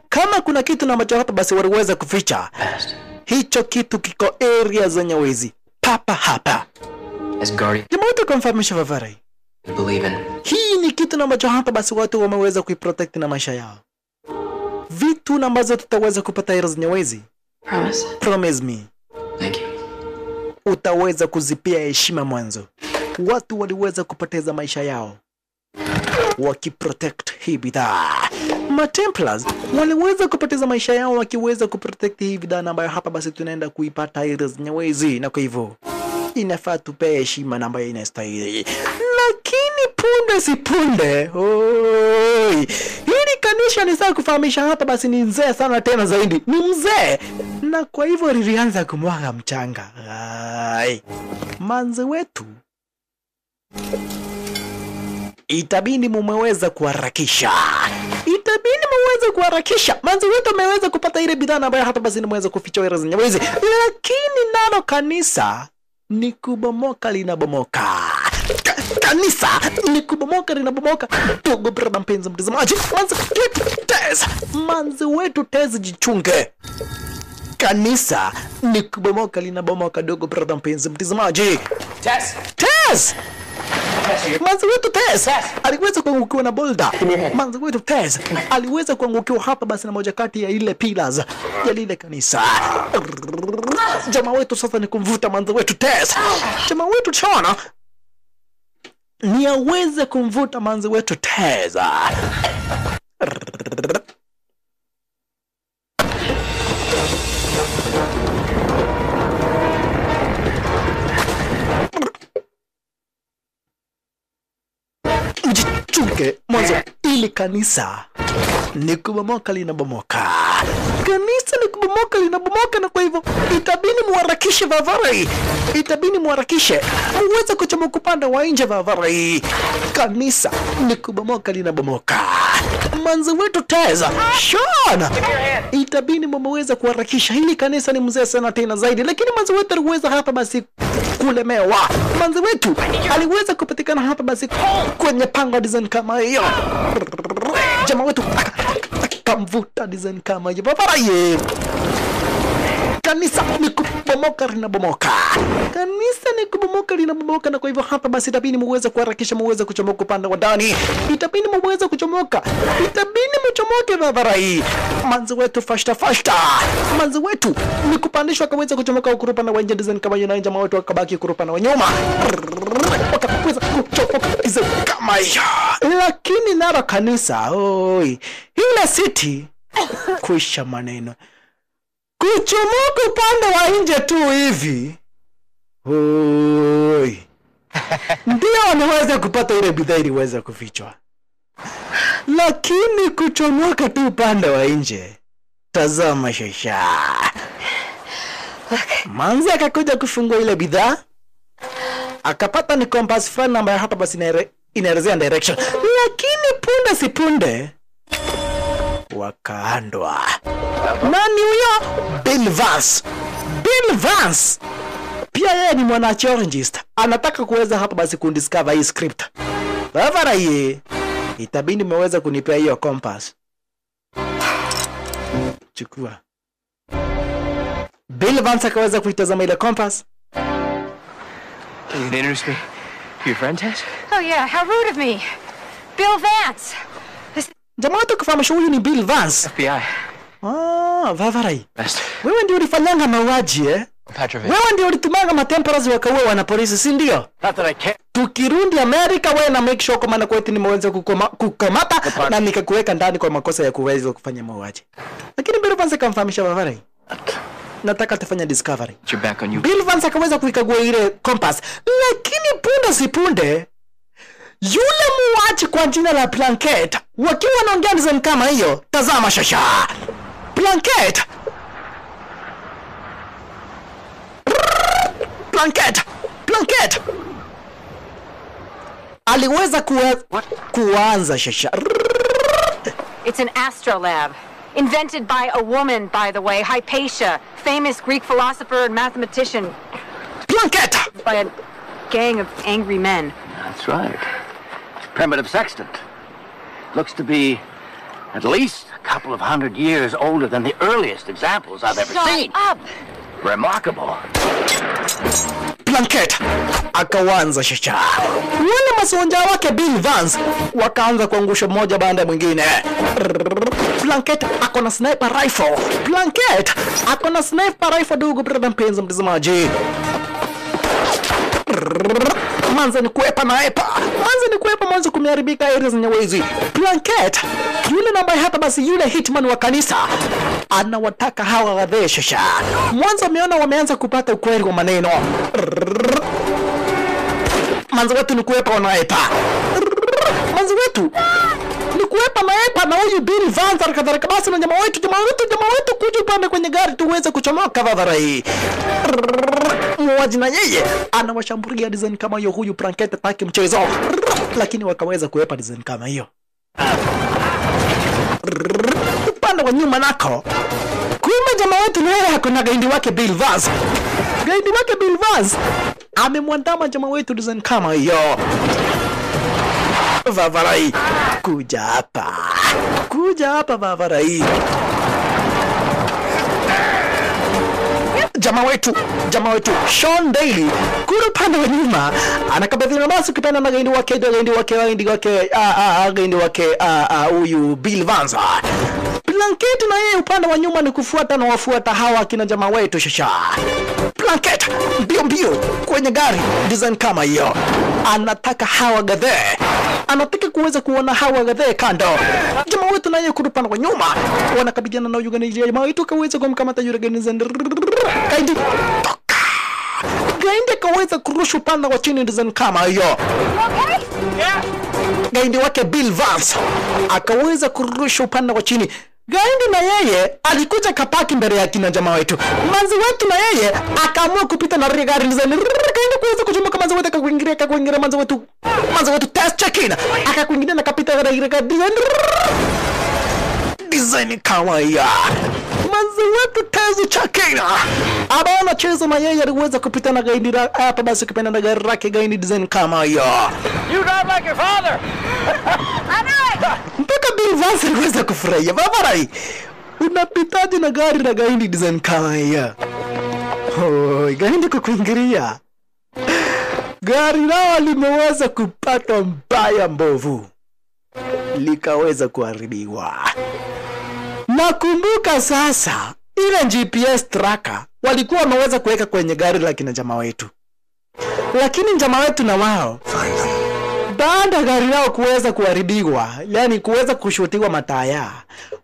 kama kuna kitu ambacho hapa basi waliweza kuficha, hicho kitu kiko area za Nyawezi papa hapa. As guardian, Jamaa wetu confirmation vavarai, believe in. hii ni kitu ambacho hapa basi watu wameweza kuiprotect na maisha yao. Vitu ambazo tutaweza kupata area za Nyawezi, promise me, Thank you. utaweza kuzipia heshima mwanzo. Watu waliweza kupoteza maisha yao wakiprotect hii bidhaa. Templars waliweza kupoteza maisha yao wakiweza kuprotect hii bidhaa ambayo hapa basi tunaenda kuipata area za Nyawezi, na kwa hivyo inafaa tupe heshima ambayo inastahili. Lakini punde si punde, oi, hili kanisa ni saa kufahamisha hapa basi ni mzee sana tena zaidi, ni mzee, na kwa hivyo lilianza kumwaga mchanga. Ai, manze wetu itabidi mumeweza kuharakisha, manze wetu ameweza kupata ile bidhaa ambayo hapa basi nimeweza kuficha area za Nyawezi, lakini nalo kanisa ni kubomoka linabomoka. Kanisa ni kubomoka linabomoka. Dogo brada mpenzi mtazamaji, manze wetu Tez jichunge. Kanisa ni kubomoka linabomoka, dogo brada mpenzi mtazamaji. Tez manze wetu Tez aliweza kuangukiwa na boulder. Manze wetu Tez aliweza kuangukiwa hapa basi na moja kati ya ile pillars ya lile kanisa. Jamaa wetu sasa ni kumvuta manze wetu Tez. Jamaa wetu Chona ni aweze kumvuta manze wetu Tez. Mjichunge mwanzo, ili kanisa ni kubomoka linabomoka. Kanisa ni kubomoka linabomoka, na kwa hivyo itabidi muharakishe vavarai. Itabidi muharakishe muweze kuchomoka upande wa nje vavarai. Kanisa ni kubomoka linabomoka. Manzi wetu Tez, Sean, itabidi muweze kuharakisha. Hili kanisa ni mzee sana tena zaidi, lakini manzi wetu aliweza hapa basi kulemewa. Manzi wetu aliweza kupatikana hapa basi kwenye pango design kama hiyo. Jamaa wetu kamvuta design kama hiyo. Vavaraye kanisa ni kubomoka linabomoka. Kanisa ni kubomoka linabomoka, na kwa hivyo hapa basi itabidi muweze kuharakisha, muweze kuchomoka upande wa ndani. Itabidi muweze kuchomoka. Itabidi mchomoke Vavarai. Manzi wetu fashta. Manzi wetu ni kupandishwa akaweza kuchomoka upande wa nje design kama hiyo, na jamaa wetu akabaki upande wa nyuma. Wakaweza kuchomoka design kama hiyo. Lakini nara kanisa, oi. Ile city kuisha maneno. Kuchomoka upande wa nje tu hivi. Oi. Ndio wanaweza kupata ile bidhaa iliweza kufichwa. Lakini kuchomoka tu upande wa nje. Tazama shasha. Manzi akakuja kufungua ile bidhaa. Akapata ni compass fulani ambayo hapa basi inaelezea direction. Lakini punde si punde wakaandwa. Nani huyo? Bill Vance. Pia yeye ni mwanachologist. Anataka kuweza hapa basi kundiscover hii script. Bavara ye. Itabidi mmeweza kunipea hiyo compass. Chukua. Bill Vance akaweza kuitazama ile compass. Can you introduce me to your friend, Tess? Oh, yeah, how rude of me. Bill Vance. Jamaa wetu kufahamu huyu ni Bill Vance. FBI. Vavarai. Best. Wewe ndio ulifanyanga mauaji Petrovic. Wewe ndio ulitumanga matemperas wakaua wana polisi, si ndio? Not that I can't. Tukirundi Amerika wewe na make sure kama na kwetu nimeweza kukamata na nikakuweka ndani kwa makosa ya kuweza kufanya mauaji. Lakini Bill Vance kamfahamisha Vavarai. Nataka tufanye discovery. You're back on you. Bill Vance akaweza kuikagua ile compass. Lakini punde si punde yule muuaji kwa jina la Plunkett wakiwa wanaongea design kama hiyo. Tazama shasha. Plunkett aliweza kuanza shasha. It's an astrolabe. Invented by a woman, by the way, Hypatia, famous Greek philosopher and mathematician. Plunkett! By a gang of angry men. That's right. Primitive sextant. Looks to be at least a couple of 100 years older than the earliest examples I've ever seen. Shut up! Remarkable. Plunkett akaanza shasha. Wale masonja wake Bill Vance wakaanza kuangusha mmoja baada ya mwingine. Plunkett akona sniper rifle dugu brother mpenzi mtazamaji. Manza ni kuepa mwanzo kumeharibika areas zenye wezi. Plunkett yule namba hapa basi yule hitman wa kanisa anawataka hawa wadheshasha. Mwanzo ameona wameanza kupata ukweli wa maneno. Manza wetu ni kuepa wanaepa. Manza wetu ni kuepa naepa na huyu Bill Vance kadhalika basi na jamaa wetu kuja upande kwenye gari tuweze kuchomoka Vavarai. Muuaji na yeye anawashambulia design kama hiyo, huyu Plunkett ataki mchezo. Lakini wakaweza kuepa design kama hiyo. Upande wa nyuma nako kumbe jamaa wetu naye hakuna gaindi wake Bill Vance. Amemwandama jamaa wetu design kama hiyo. Vavarai kuja hapa Vavarai. Jamaa wetu Sean Daly kule upande wa nyuma anakabidhiwa masu kipenda na gaindi wake huyu Bill Vance. Plunkett na yeye upande wa nyuma ni kufuata na wafuata hawa kina jamaa wetu shasha. Plunkett mbio kwenye gari design kama hiyo. Anataka hawa gadhe. Anataka kuweza kuona hawa gadhe kando. Jamaa wetu na yeye upande wa nyuma wanakabiliana na yule jamaa wetu kaweza kumkamata yule gaindi kaweza kurusha upande wa chini design kama hiyo. Gaindi wake Bill Vance akaweza kurusha upande wa chini. Gaindi na yeye alikuja kapaki mbele ya kina jamaa wetu. Manzi wetu na yeye akaamua kupita na gari design. Gaindi kuweza kuchomoka manzi wetu akakuingiria manzi wetu test check-in. Akakuingiria na kapita gari design kama hiyo. Manzi wetu tezi chakina abaona chezo na yeye aliweza kupita na gaindi hapa basi kupenda na gari lake gaindi design kama hiyo. You drive like your father. Mpaka Bill Vance aliweza kufurahia. Babarai, unapitaje na gari design kama hiyo? Oh, gari kukuingilia. Gari lao limeweza kupata mbaya mbovu, likaweza kuharibiwa. Nakumbuka sasa ile GPS tracker walikuwa wameweza kuweka kwenye gari la kina jamaa wetu, lakini jamaa wetu na wao baada gari lao kuweza kuharibiwa, yani kuweza kushutiwa mataya,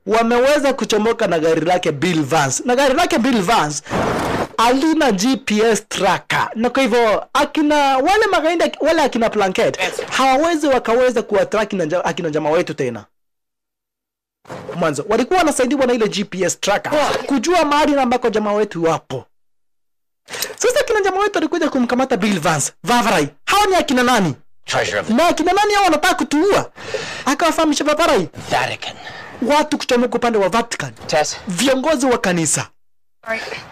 wameweza kuchomoka na gari lake Bill Vance. Na gari lake Bill Vance alina GPS tracker, na kwa hivyo akina wale magainda wale akina Plunkett hawawezi wakaweza kuatrack na akina jamaa wetu tena. Mwanzo walikuwa wanasaidiwa na ile GPS tracker kujua mahali ambako jamaa wetu wapo. Sasa akina jamaa wetu walikuja kumkamata Bill Vance. Vavarai, hao ni akina nani? Treasure of Na akina nani hao wanataka kutuua? Akawafahamisha Vavarai, Vatican. watu kutoka upande wa Vatican, Tess. viongozi wa kanisa.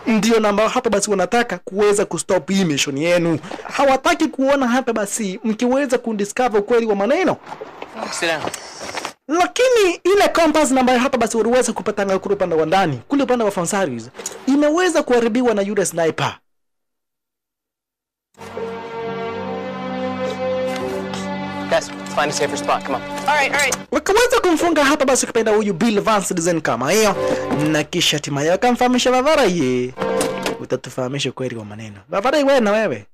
Ndio namba hapa basi wanataka kuweza kustop hii mission yenu. Hawataki kuona hapa basi mkiweza kundiscover ukweli wa maneno. Sit down. Lakini ile compass namba hapa basi waliweza kupata kule upande wa ndani, kule upande wa Fonsaris, imeweza kuharibiwa na yule sniper. Tess, let's find a safer spot. Come on. All right. Wakaweza kumfunga hapa basi kupenda huyu Bill Vance design kama hiyo, na kisha timaye wakamfahamisha Vavarai, utatufahamisha kweli wa maneno. Vavarai, wewe na wewe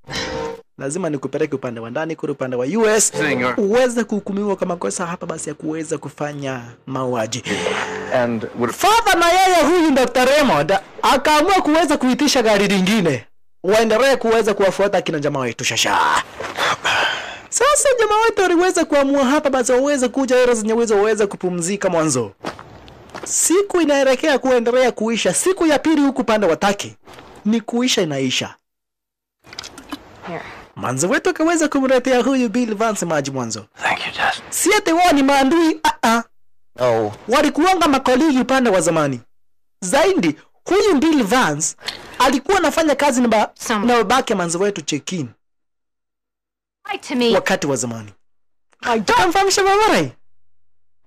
lazima nikupeleke upande wa ndani kule upande wa US uweze kuhukumiwa kama kosa hapa basi ya kuweza kufanya mauaji. And Father na yeye huyu Dr. Raymond akaamua kuweza kuitisha gari lingine waendelee kuweza kuwafuata kina jamaa wetu shasha. Sasa jamaa wetu waliweza kuamua hapa basi waweze kuja era zenye uwezo waweze kupumzika mwanzo. Siku inaelekea kuendelea kuisha. Siku ya pili huku pande wa Turkey ni kuisha inaisha. Here. Manzo wetu akaweza kumletea huyu Bill Vance maji mwanzo. Thank you, Tess. Si ati wao ni maadui, No. walikuanga makoligi upande wa zamani. Zaidi huyu Bill Vance alikuwa anafanya kazi na babake manzo wetu check-in Right to me. wakati wa zamani. Tukamfahamisha Vavarai.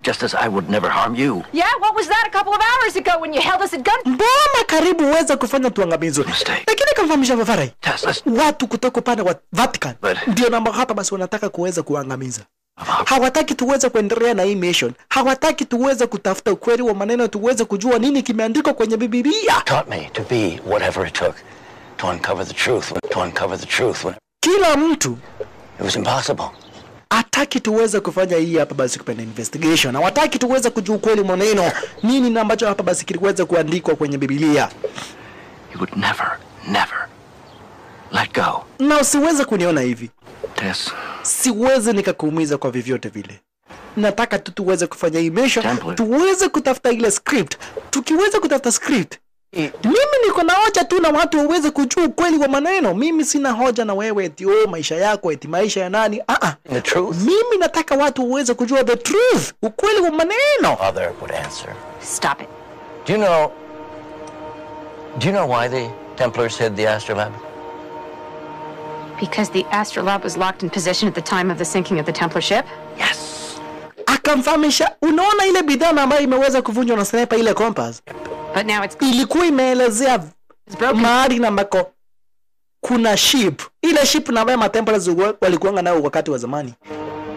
Just as I would never harm you. Yeah, what was that a couple of hours ago when you held us at gun? Mbona karibu uweza kufanya tuangamizwe? Mistake. Lakini kamfahamisha Vavarai, Tess, listen. watu kutoka upande wa Vatican But- ndio namba hapa basi wanataka kuweza kuangamiza. Hawataki tuweze kuendelea na hii mission. Hawataki tuweze kutafuta ukweli wa maneno, tuweze kujua nini kimeandikwa kwenye Biblia. Taught me to be whatever it took to uncover the truth. To uncover the truth when Kila mtu it was impossible. hataki tuweze kufanya hii hapa basi kupenda investigation. Hawataki tuweze kujua ukweli maneno. Nini na ambacho hapa basi kiliweza kuandikwa kwenye Biblia. You would never let go. Na usiweze kuniona hivi. Tess. Siwezi nikakuumiza kwa vyovyote vile. Nataka tu tuweze kufanya hii mission, Template. tuweze kutafuta ile script. Tukiweza kutafuta script, mimi niko na hoja tu na watu waweze kujua ukweli wa maneno. Mimi sina hoja na wewe eti maisha yako eti maisha ya nani. The truth. Mimi nataka watu waweze kujua the truth, ukweli wa maneno. Father would answer. Stop it. Do you know why the Templars hid the astrolabe? Because the astrolabe was locked in position at the time of the sinking of the Templar ship? Yes. Akamfahamisha, unaona ile bidhaa ambayo imeweza kuvunjwa na sniper, ile compass But now it's ilikuwa imeelezea broken. mahali na ambako kuna ship. Ile ship na ambayo Templars walikuanga nayo wakati wa zamani.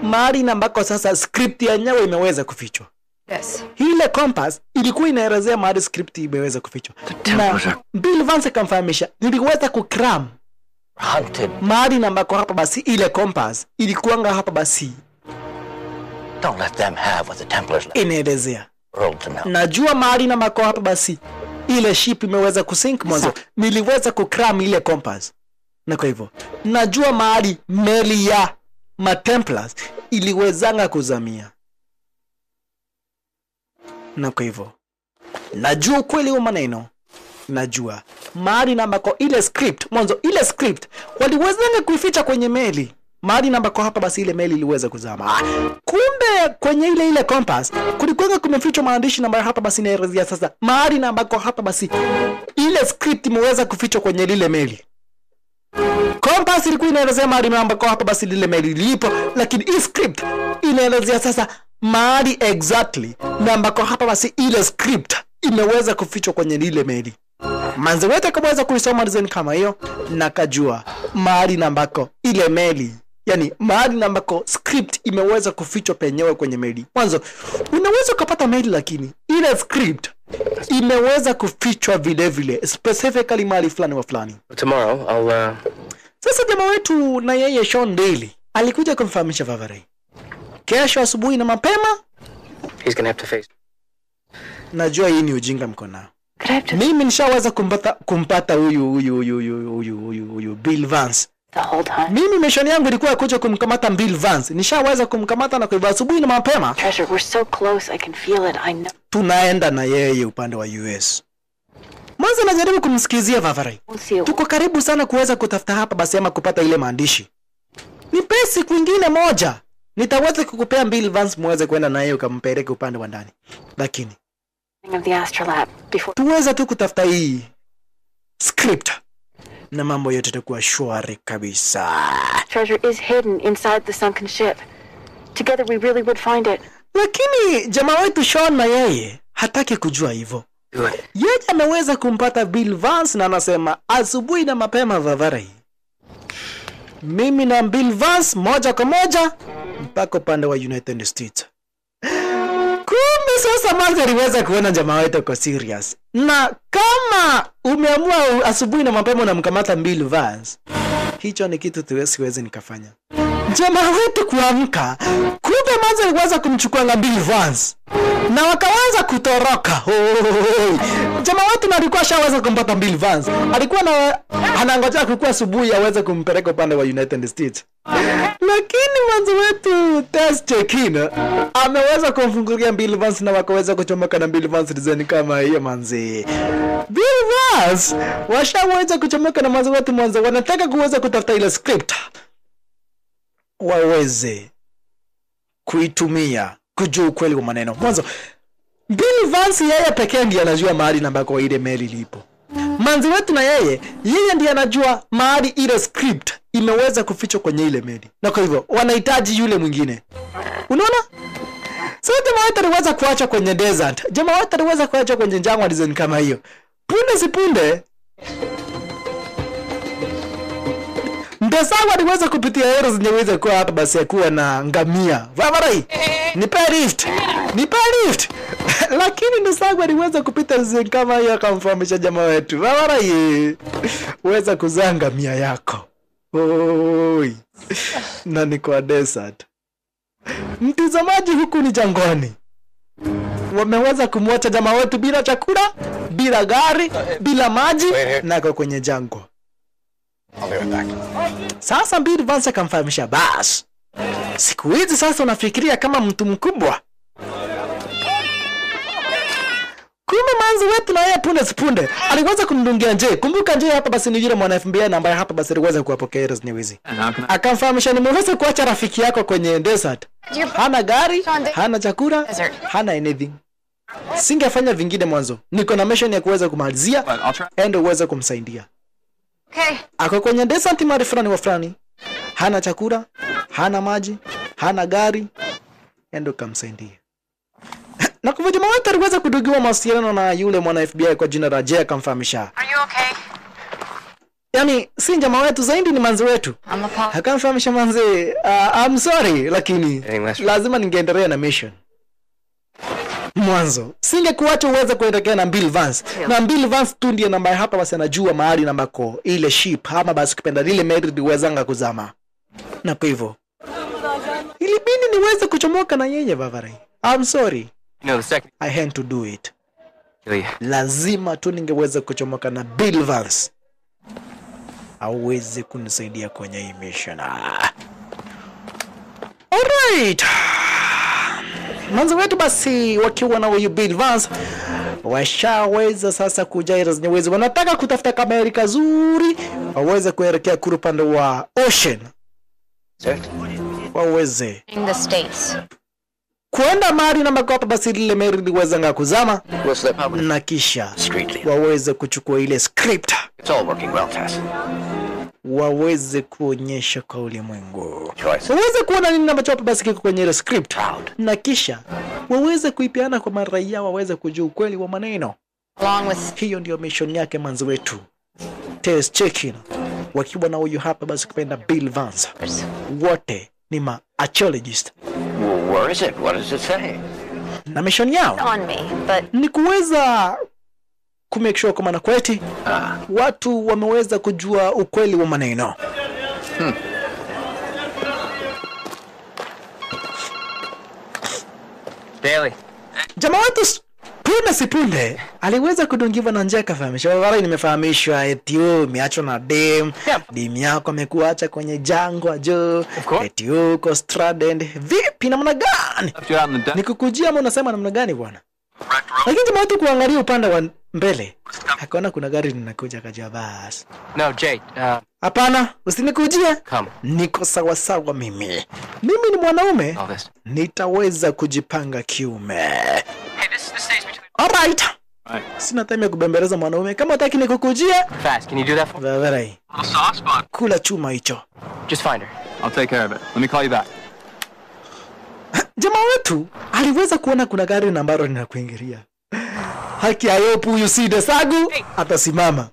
Mahali na ambako sasa script yenyewe imeweza kufichwa. Yes. Ile compass ilikuwa inaelezea mahali script imeweza kufichwa. Templars Na are- Bill Vance akamfahamisha, niliweza kukram Hunted. mahali na ambako hapa basi ile compass ilikuanga hapa basi Don't let them have what the Templars left inaelezea. the world to know. Najua mahali na ambako hapa basi ile ship imeweza kusink mwanzo. Niliweza kukram ile compass. Na kwa hivyo najua mahali meli ya Templars iliwezanga kuzamia. Na kwa hivyo najua ukweli wa maneno. Najua mahali na ambako ile script mwanzo, ile script waliwezanga kuificha kwenye meli. Mahali na ambako hapa basi ile meli iliweza kuzama. Kumbe kwenye ile compass kulikuwa kumefichwa maandishi na hapa basi inaelezea sasa mahali na ambako hapa basi ile script imeweza kufichwa kwenye lile meli. Compass ilikuwa inaelezea mahali na ambako hapa basi lile meli lipo, lakini hii script inaelezea sasa mahali exactly na ambako hapa basi ile script imeweza kufichwa kwenye ile meli. Manzi wetu akaweza kuisoma design kama hiyo na kajua mahali na ambako ile meli, yani mahali na ambako script imeweza kufichwa penyewe kwenye meli. Mwanzo unaweza kupata meli lakini ile script imeweza kufichwa vile vile specifically mahali fulani wa fulani. Tomorrow, I'll, Sasa jamaa wetu na yeye Sean Daly alikuja kumfahamisha Vavaray. Kesho asubuhi na mapema he's gonna have to face. Najua hii ni ujinga mko nao. Mimi nishaweza kumpata huyu Bill Vance. The whole time. Mimi mission yangu ilikuwa kuja kumkamata Bill Vance. Nishaweza kumkamata na kwa asubuhi na mapema. Treasure, we're so close. I can feel it. I know. Tunaenda na yeye upande wa US. Mwanzo najaribu kumsikizia Vavaray. Tuko karibu sana kuweza kutafuta hapa basi ama kupata ile maandishi. Ni pesi kwingine moja. Nitaweza kukupea Bill Vance muweze kwenda na yeye ukampeleke upande wa ndani. Lakini of the astrolab before tuweza tu kutafuta hii script na mambo yote yatakuwa shwari kabisa. treasure is hidden inside the sunken ship. Together we really would find it. Lakini jamaa wetu Sean na yeye hataki kujua hivyo. Yeye ameweza kumpata Bill Vance na anasema asubuhi na mapema Vavaray. Mimi na Bill Vance moja kwa moja mpaka upande wa United States. Kumbe sasa Manzi aliweza kuona jamaa wetu kwa serious. Na kama umeamua asubuhi na mapema na mkamata Bill Vance, hicho ni kitu siwezi nikafanya. Jamaa wetu kuamka, kumbe Manzi aliweza kumchukua Bill Vance na wakaanza kutoroka. Jamaa wetu alikuwa shaweza kumpata Bill Vance. Alikuwa na anangoja kukua asubuhi aweze kumpeleka upande wa United States. Lakini Manzi wetu Tess Check-in ameweza kumfungulia Bill Vance na wakaweza kuchomoka na Bill Vance design kama hiyo Manzi. Bill Vance washaweza kuchomoka na Manzi wetu mwanzo wanataka kuweza kutafuta ile script waweze kuitumia kujua ukweli wa maneno. Mwanzo Bill Vance yeye pekee ndiye anajua mahali na ambako ile meli lipo. Manzi wetu na yeye ndiye anajua mahali ile script imeweza kufichwa kwenye ile meli. Na kwa hivyo wanahitaji yule mwingine. Unaona? Sasa jamaa wetu aliweza kuacha kwenye desert. Jamaa wetu aliweza kuacha kwenye jangwa design kama hiyo. Punde si punde Ndesawa aliweza kupitia hero zinaweza kuwa hapa basi kuwa na ngamia. Vavaray, nipe lift. Lakini Ndesawa aliweza kupita zile kama hiyo akamfahamisha jamaa wetu. Vavaray, uweza kuzaa ngamia yako. Oi. Na ni kwa desert. Mtazamaji, huku ni jangwani. Wameweza kumwacha jamaa wetu bila chakula, bila gari, bila maji na kwenye jangwa. Sasa Bill Vance akamfahamisha bas. Siku hizi sasa unafikiria kama mtu mkubwa. Kumbe Manzi wetu na yeye punde aliweza kumdungia nje. Kumbuka nje hapa basi ni yule mwana FBI na ambaye hapa basi aliweza kuwapokea heroes nyewezi. Akamfahamisha ni mweze kuacha rafiki yako kwenye desert. Hana gari, hana chakula, hana anything. Singefanya vingine mwanzo. Niko na mission ya kuweza kumalizia ende uweze kumsaidia. Okay. Ako kwenye desert mahali fulani wa fulani. Hana chakula, hana maji, hana gari, ende kumsaidia. Na kwa jamaa wetu aliweza kudugiwa mawasiliano na yule mwana FBI kwa jina la Jay akamfahamisha. Are you okay? Yaani si jamaa wetu zaidi ni Manzi wetu. Akamfahamisha Manzi, I'm sorry lakini lazima ningeendelea na mission. Mwanzo singekuacha uweze kuendelea na Bill Vance. Na Bill Vance tu ndiye namba hapa basi anajua mahali nambako ile ship ama basi kupenda ile meli liwezanga kuzama. Na kwa hivyo ilibidi niweze kuchomoka na yeye Vavaray. I'm sorry. The second I had to do it. kill you. Lazima tu ningeweza kuchomoka na Bill Vance aweze kunisaidia kwenye hii mission. Alright. Manzi wetu basi wakiwa na huyu Bill Vance washaweza sasa kuja heroes nyewezi. Wanataka kutafuta kamera kazuri waweze kuelekea kule upande wa ocean. Waweze In the States. kuenda mahali na makopa basi lile meli liweza kuzama na kisha waweze kuchukua ile script. It's all working well, Tess. waweze kuonyesha kwa ulimwengu. Waweze kuona nini ambacho hapa basi kiko kwenye ile script. Na kisha waweze kuipeana kwa maraia waweze kujua ukweli wa maneno. Hiyo ndio mission yake manzi wetu Test Checking wakiwa na huyu hapa basi kupenda Bill Vance. Wote ni archaeologist. Where is it? What does it say? Na mission yao ni kuweza kumake sure kama na kweti watu wameweza kujua ukweli wa maneno. Daily. Jamaa wetu punde sipunde aliweza kudungiwa na njaa kafahamisha. Wala nimefahamishwa eti umeachwa na dem. Dem yako amekuacha kwenye jangwa jo. Eti uko stranded. Vipi namna gani? Nikukujia ama unasema namna gani bwana? Lakini jamaa wetu kuangalia upande wa mbele akaona kuna gari linakuja kaja basi. No, Jade. Hapana, usinikujie. Come. Niko sawa sawa mimi. Mimi ni mwanaume. Nitaweza kujipanga kiume. Hey, this stays between. Alright. Sina time ya kubembeleza mwanaume. Kama utaki nikukujie. Fast. Can you do that for me? Very. Soft spot. Kula chuma hicho. Just find her. I'll take care of it. Let me call you back. Jamaa wetu aliweza kuona kuna gari na ambalo linakuingilia. Haki ayopu huyu si Desagu atasimama.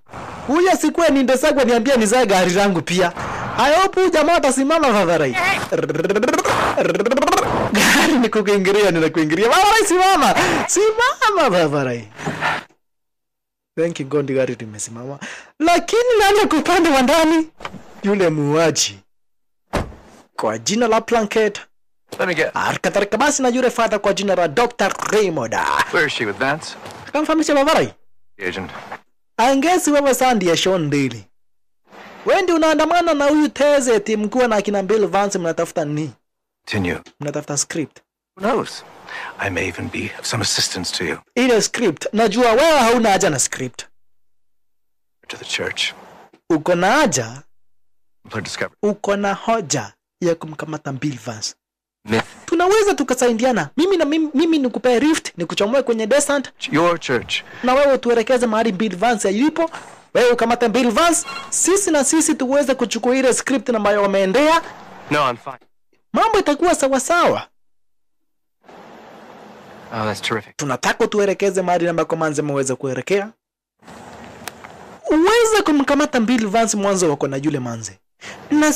Huyu asikuwe ni Desagu aniambia nizae gari langu pia. Ayopu jamaa atasimama Vavarai. Gari ni kukuingilia ninakuingilia. Vavarai simama. Simama Vavarai. Thank God gari limesimama. Lakini nani kupande wa ndani? Yule muuaji. Kwa jina la Plunkett. Let me get. Arkatarika basi na yule father kwa jina la Dr. Raymond. Where is she with Vance? Kamfahamisha Vavarai. Agent. Angesi wewe sandi ya Sean Daly. Wendi unaandamana na huyu Teze eti mkuu na akina Bill Vance mnatafuta nini? Continue. Mnatafuta script. Who knows? I may even be of some assistance to you. Ile script. Najua wewe hauna haja na script. To the church. Uko na haja. Discovery. Uko na hoja ya kumkamata Bill Vance. Myth. Tunaweza tukasaidiana. Mimi nikupe rift, nikuchomoe kwenye descent. Your church. Na wewe tuelekeze mahali Bill Vance yupo. Wewe ukamata Bill Vance, sisi tuweze kuchukua ile script ambayo wameendea. No, I'm fine. Mambo itakuwa sawa sawa. Oh, that's terrific. Tunataka tuelekeze mahali ambako manze mweze kuelekea. Uweze kumkamata Bill Vance mwanzo wako na yule manze. Na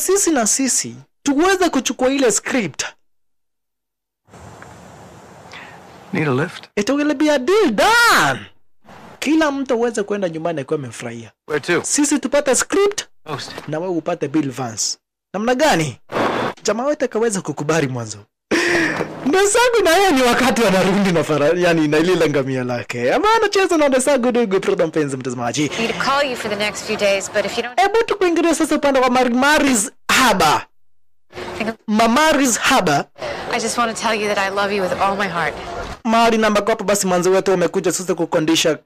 sisi tuweze kuchukua ile script. Need a lift? It will be a deal done. Kila mtu uweze kwenda nyumbani akiwa amefurahia. Where to? Sisi tupate script Post. na wewe upate Bill Vance. Namna gani? Jamaa wote kaweza kukubali mwanzo. Desagu na yeye ni wakati wanarudi na yani na ile ngamia lake. Ama anacheza na Desagu ndugu program mpenzi mtazamaji. Need to call you for the next few days, but if you don't... Hebu tukuingilie sasa upande wa Mary's Haba. Mary's Haba. I just want to tell you that I love you with all my heart. Mahali namba kwa hapa basi manzi wetu umekuja sasa kukondisha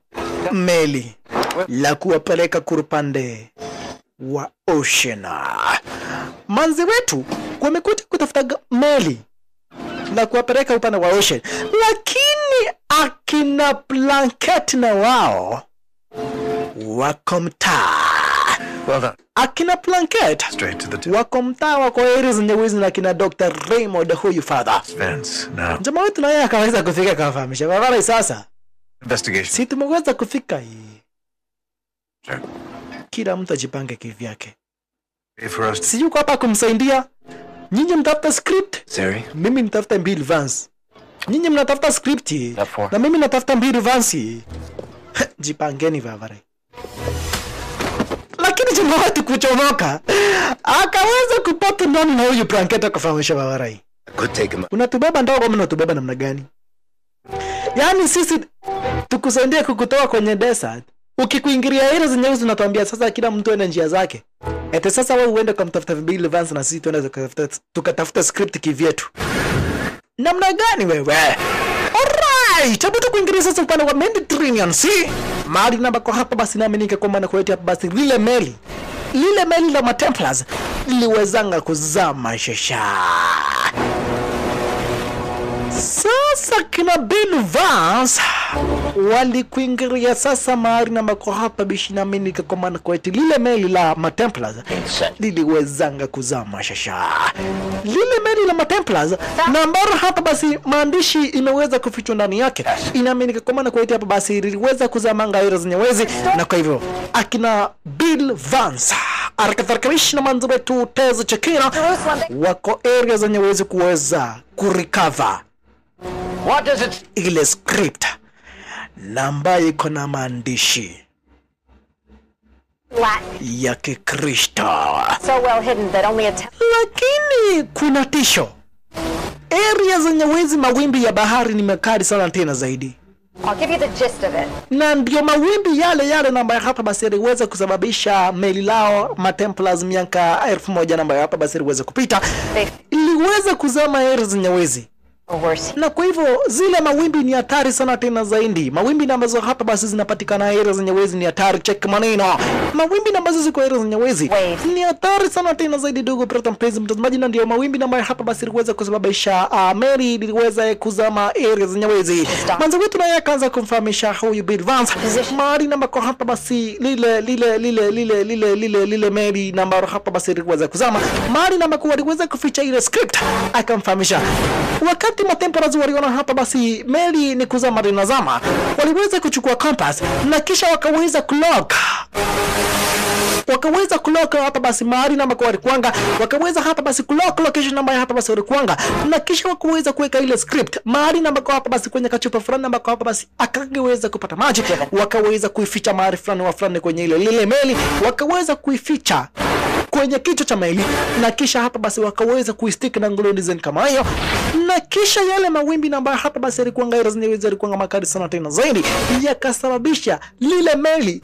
meli la kuwapeleka kurupande wa ocean. Manzi wetu wamekuja kutafuta meli la kuwapeleka upande wa ocean, lakini akina Plunkett na wao wako mtaa. Well done. Akina Plunkett Straight to the tip. wako mtaa wako areas nyewizi na akina Dr. Raymond huyu father. Vance, now. Jamaa wetu na yeye akaweza kufika kafahamisha. Vavarai sasa. Investigation. Si tumeweza kufika hii. Sure. Kila mtu ajipange kivyake. Pay for us. Si yuko hapa kumsaidia. Nyinyi mtafuta script. Sari. Mimi nitafuta Bill Vance. Nyinyi mnatafuta script. Na mimi natafuta Bill Vance. Jipangeni Vavarai. Lakini jamaa wetu kuchomoka akaweza kupata ndani na huyu Plunkett akafahamisha Vavarai. Could take him. Unatubeba ndogo ama unatubeba namna gani? Yaani sisi tukusaidia kukutoa kwenye desert. Ukikuingilia ile zenyewe tunatuambia sasa kila mtu ene njia zake. Ete sasa wewe uende kumtafuta Bill Vance na sisi tuende tukatafuta script kivyetu. Namna gani wewe? Alright, hebu tukuingilia sasa upande wa Mediterranean Sea. Mahali namba kwa hapa basi naaminika kwamba na kwetu hapa basi lile meli la Matemplars liwezanga kuzama shasha. Sasa kina Bill Vance walikuingiria sasa mahali na mako hapa bishi na mimi nikakomana kwa eti lile meli la Templars liliwezanga kuzama shasha. Lile meli la Templars na ambaro hapa basi maandishi imeweza kufichwa ndani yake. Inaamini nikakomana kwa eti hapa basi liliweza kuzama ngaira zenyewezi, na kwa hivyo akina Bill Vance arakatharikarishi na manzo wetu Tez Chekina wako area zenyewezi kuweza kurecover What does it... ile script na ambayo iko na maandishi ya Kikristo. So well hidden that only a Lakini kuna tisho. Area zenyewezi mawimbi ya bahari ni makali sana tena zaidi. I'll give you the gist of it. Na ndio mawimbi yale na ambayo hapa basi iliweza kusababisha meli lao Templars miaka 1000 na ambayo hapa basi iliweza kupita. Iliweza kuzama area zenyewezi. Na kwa hivyo zile mawimbi ni hatari sana tena zaidi. Mawimbi na ambazo hapa basi zinapatikana area zenyewezi ni hatari, check maneno. Mawimbi na ambazo ziko area zenyewezi ni hatari sana tena zaidi dogo prata mpenzi mtazamaji, na ndio mawimbi na ambayo hapa basi iliweza kusababisha meli iliweza kuzama area zenyewezi. Manzo wetu naye akaanza kumfahamisha huyu Bill Vance mahali na ambako hapa basi lile meli na ambayo hapa basi iliweza kuzama, mahali na ambako waliweza kuficha ile script. Akamfahamisha wakati Templars waliona hapa basi meli ni kuzama linazama, waliweza kuchukua compass na kisha wakaweza kulock hapa basi mahali na ambako walikuanga, wakaweza hapa basi kulock location namba hapa basi walikuanga, na kisha wakaweza kuweka ile script mahali na ambako hapa basi kwenye kachupa fulani ambako hapa basi akangeweza kupata maji, wakaweza kuificha mahali fulani kwenye ile meli, wakaweza kuificha kwenye kichwa cha meli, na kisha hapa basi wakaweza kuistick na ngolo design kama hiyo, na kisha yale mawimbi na ambayo hapa basi yalikuwa ngaira zineweza yalikuwa makali sana tena zaidi, yakasababisha lile meli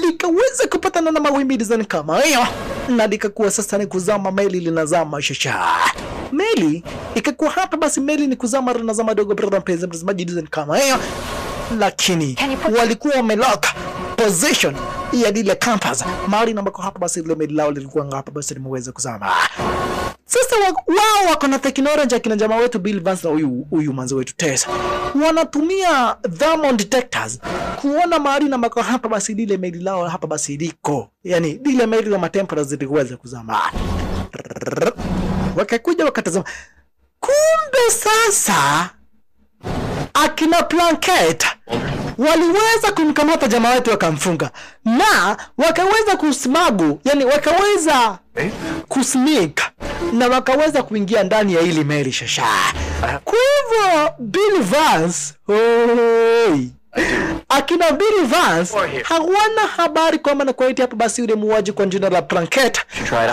likaweza kupatana na mawimbi design kama hiyo, na likakuwa sasa ni kuzama, meli linazama shasha. Meli ikakuwa hapa basi meli ni kuzama linazama dogo brother mpenzi mtazamaji design kama hiyo, lakini walikuwa wamelock position ya lile compass mahali ambako hapa basi ile meli lao lilikuwa hapa basi limeweza kuzama. Sasa wao wako na technology kina jamaa wetu Bill Vance na huyu manzo wetu Tess, wanatumia thermal detectors kuona mahali ambako hapa basi lile meli lao hapa basi liko, yani lile meli la Templars liliweza kuzama. Wakakuja wakatazama, kumbe sasa akina Plunkett waliweza kumkamata jamaa wetu wakamfunga, na wakaweza kusmagu, yani wakaweza kusneak na wakaweza kuingia ndani ya ile meli shasha. Kwa hivyo Bill Vance akina Bill Vance hawana habari kwamba na kwa eti hapa basi yule muwaji kwa jina la Plunkett,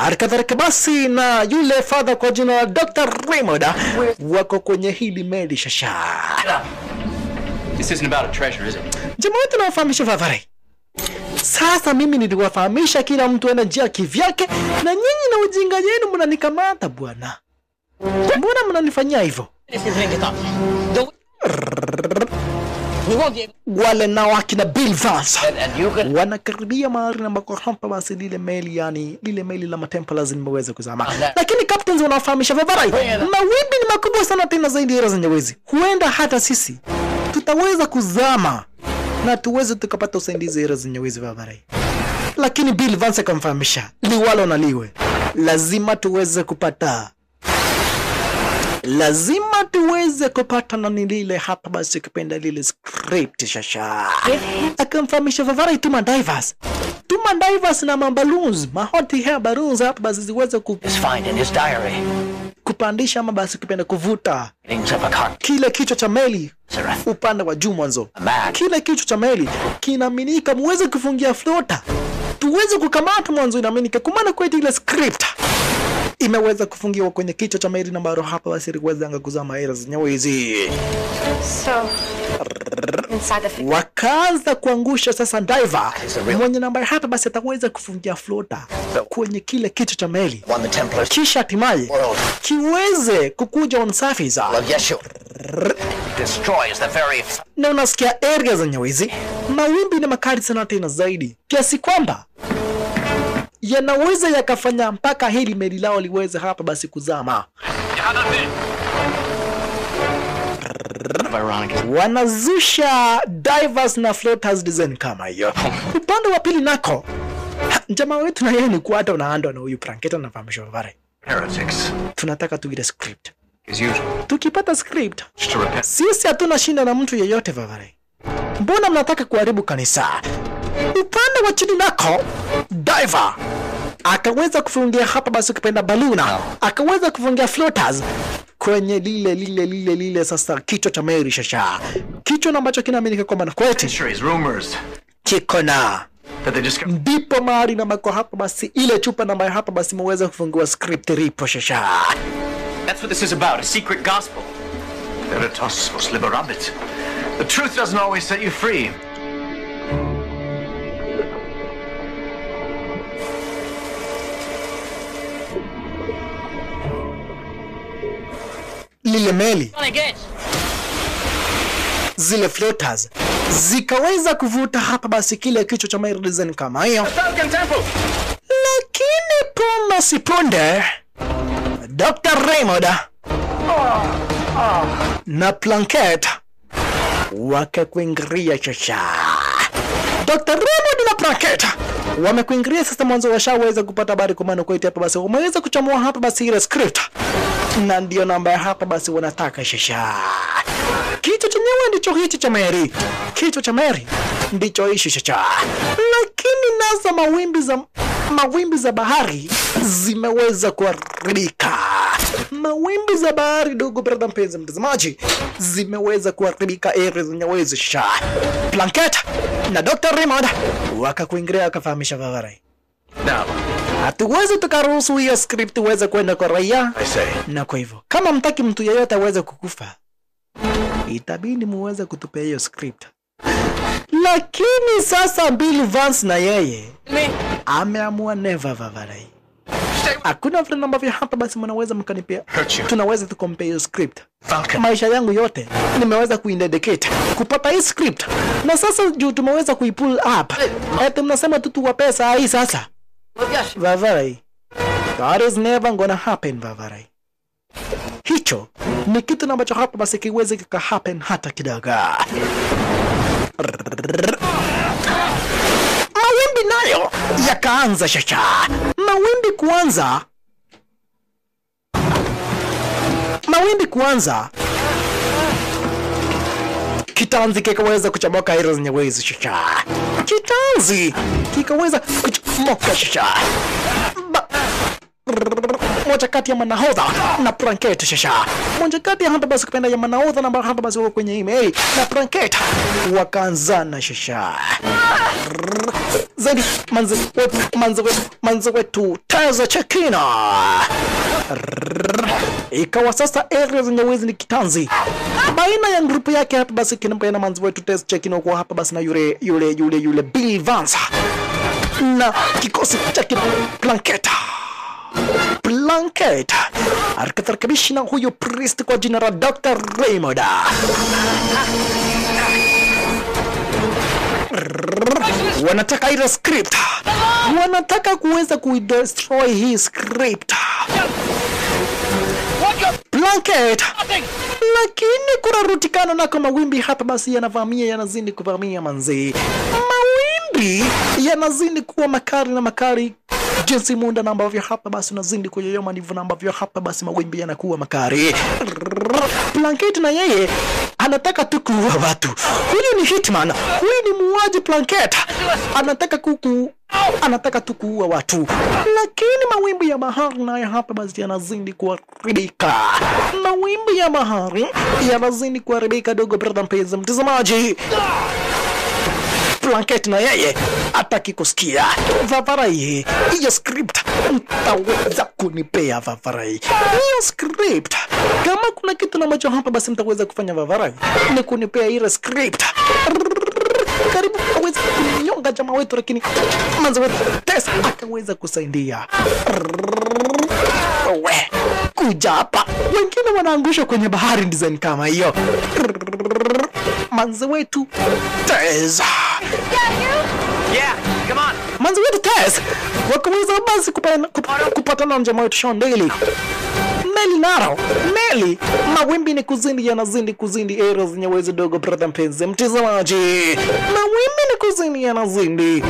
alikadhalika basi na yule father kwa jina la Dr. Raymond wako kwenye hili meli shasha. This isn't about a treasure, is it? Jamaa wetu nawafahamisha vavare. Sasa mimi niliwafahamisha kila mtu ana njia kivyake, na nyinyi na ujinga yenu mnanikamata bwana. Mbona mnanifanyia hivyo? Wale nao akina Bill Vance wanakaribia mahali ambako hapa basi lile meli, yani lile meli la Templars limeweza kuzama. Lakini captains wanafahamisha vavarai, mawimbi ni makubwa sana tena zaidi ya zenyewezi. Huenda hata sisi tutaweza kuzama na tuweze tukapata usaidizi ya zenyewezi vavarai. Lakini Bill Vance akamfahamisha liwalo na liwe, lazima tuweze kupata na nilile hapa basi kipenda lile script shasha. Akamfahamisha vavarai tuma divers na maballoons, mahoti hair balloons hapa basi ziweze find in his diary. Kupandisha ama basi kipenda kuvuta kile kichwa cha meli upande wa juu mwanzo. Kile kichwa cha meli kinaaminika muweze kufungia flota, tuweze kukamata mwanzo. Inaaminika kumana kwa ile script imeweza kufungiwa kwenye kichwa cha meli na mbaro hapa basi iliweza kuzama era zenyewezi. So inside the wakaanza kuangusha sasa diver mwenye namba hapa basi ataweza kufungia flota kwenye kile kichwa cha meli, kisha hatimaye kiweze kukuja on surface. Na unasikia area zenyewezi mawimbi ni makali sana tena zaidi, kiasi kwamba yanaweza yakafanya mpaka hili meli lao liweze hapa basi kuzama. of ironic. Wanazusha divers na floaters design kama hiyo. Upande wa pili nako jamaa wetu na yeye ni kuata unaandwa na huyu Pranketa na fahamisho vare. Heretics. Tunataka tuile script. As usual. Tukipata script, sisi hatuna shinda na mtu yeyote vavare. Mbona mnataka kuharibu kanisa? Upande wa chini nako diver akaweza kufungia hapa basi ukipenda baluna, akaweza kufungia floaters kwenye lile sasa kichwa cha Mary Shasha. Kichwa ambacho kinaaminika kwamba na kweti rumors kikona that they just ndipo mahali na mako hapa basi ile chupa namba hapa basi mweza kufungua script ripo Shasha. That's what this is about, a secret gospel. Veritas must liberabit. The truth doesn't always set you free. Lile meli zile floaters zikaweza kuvuta hapa basi kile kichwa cha Mary design kama hiyo. Lakini punde si punde Dr. Raymond na Planket wakakuingiria Shasha. Dr. Raymond na Planket wamekuingiria sasa, mwanzo washaweza kupata habari kwa maana kwetu hapa basi wameweza kuchamua hapa basi ile script, na ndio namba hapa basi wanataka Shasha. Kichwa chenyewe ndicho hichi cha Mary. Kichwa cha Mary ndicho hichi Shasha. Lakini nazo mawimbi za bahari zimeweza kuharibika. Mawimbi za bahari ndugu brother mpenzi mtazamaji zimeweza kuharibika area zenyewe Shasha. Planket na Dr. Raymond wakakuingilia wakafahamisha vavarai. Now, hatuwezi tukaruhusu hiyo script uweze kwenda kwa raia. Na kwa hivyo kama mtaki mtu yeyote aweze kukufa, itabidi muweze kutupea hiyo script. Lakini sasa Billy Vance na yeye ameamua never vavarai. Hakuna vile ambavyo hapa basi mnaweza mkanipea. Tunaweza tukompea hiyo script. Maisha yangu yote nimeweza kuindedicate kupata hii script. Na sasa juu tumeweza kuipull up. Eti mnasema tu tuwa pesa hii sasa. Vavarai. That is never gonna happen vavarai. Hicho ni kitu ambacho hapa basi kiweze kika happen hata kidogo. Mawimbi nayo yakaanza Shasha. Mawimbi kuanza kitanzi kikaweza kuchamoka hilo zenyewe Shasha. Kitanzi kikaweza kuchamoka Shasha. Moja kati ya manahodha na Planket Shasha. Moja kati ya hapa basi kupenda ya manahodha na hapa basi wako kwenye email na Planket wakaanzana Shasha. Zaidi manzi wetu Teza Chekina. Ikawa sasa area zenyewe ni kitanzi baina ya grupu yake hapa basi kinampenda manzi wetu Teza Chekina kwa hapa basi na yule Billy Vance na kikosi cha Planket. Arkatarakabisha na huyo priest kwa jina la Dr. Raymond. Wanataka ile script. Wanataka kuweza kuidestroy hii script. Planket. Lakini kuna rutikano na kama mawimbi hapa basi yanazidi kuvamia manzi. Mawimbi yanazidi kuwa makali jinsi muda na ambavyo hapa basi unazidi kuyoyoma ndivyo na ambavyo hapa basi mawimbi yanakuwa makali. Planket na yeye anataka tu kuua watu. Huyu ni hitman, huyu ni muuaji. Planket anataka tu kuua watu. Lakini mawimbi ya bahari nayo hapa basi yanazidi kuharibika. Mawimbi ya bahari yanazidi kuharibika dogo brother mpenzi mtazamaji. Planket na yeye ataki kusikia. Vavarai, hiyo script mtaweza kunipea Vavarai. Hiyo script kama kuna kitu ambacho hapa basi mtaweza kufanya Vavarai ni kunipea ile script. Karibu aweze kunyonga jamaa wetu, lakini manzi wetu Tessa akaweza kusaidia. We kuja hapa, wengine wanaangusha kwenye bahari design kama hiyo. Manzi wetu Tessa. Yeah, come on. Manzi wetu Tess wakaweza basi kupatana na jamaa wetu Sean Daly. meli naro. Meli. Mawimbi ni kuzindi yanazindi kuzindi area zenye uwezo dogo brother mpenzi mtazamaji. Mawimbi ni kuzindi yanazindi.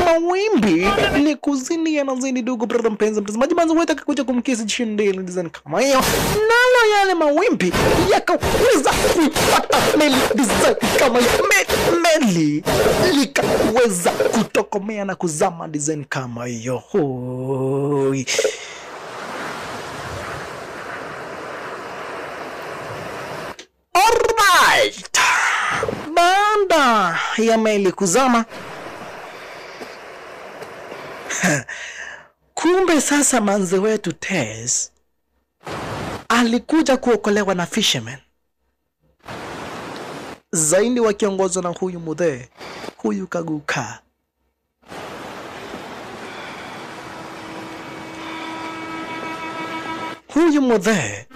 Mawimbi ni kuzindi yanazindi dogo brother mpenzi mtazamaji. Manzi wetu akakuja kumkisi Shondeli design kama hiyo. Nalo yale mawimbi yakaweza kuipata meli design kama hiyo. Meli likaweza kutokomea na kuzama design kama hiyo. Hoi. Alright. Baada ya meli kuzama, kumbe sasa manze wetu Tess alikuja kuokolewa na fisherman. Zaidi wakiongozwa na huyu mudhe, huyu Kaguka. Huyu mudhe,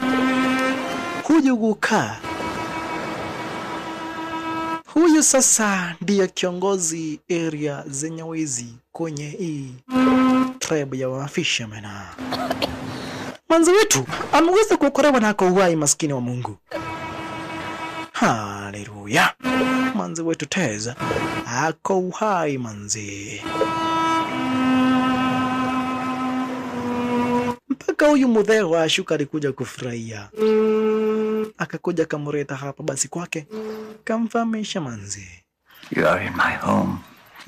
huyu Guka. Huyu sasa ndiye kiongozi area zenye wizi kwenye hii tribe ya fishermen. Manzi wetu ameweza kuokolewa na kuuai maskini wa Mungu. Haleluya. Manzi wetu Teza ako uhai manzi. Mpaka huyu mudhe wa shuka alikuja kufurahia. Akakuja kamureta hapa basi kwake. Kamfahamisha manzi. You are in my home.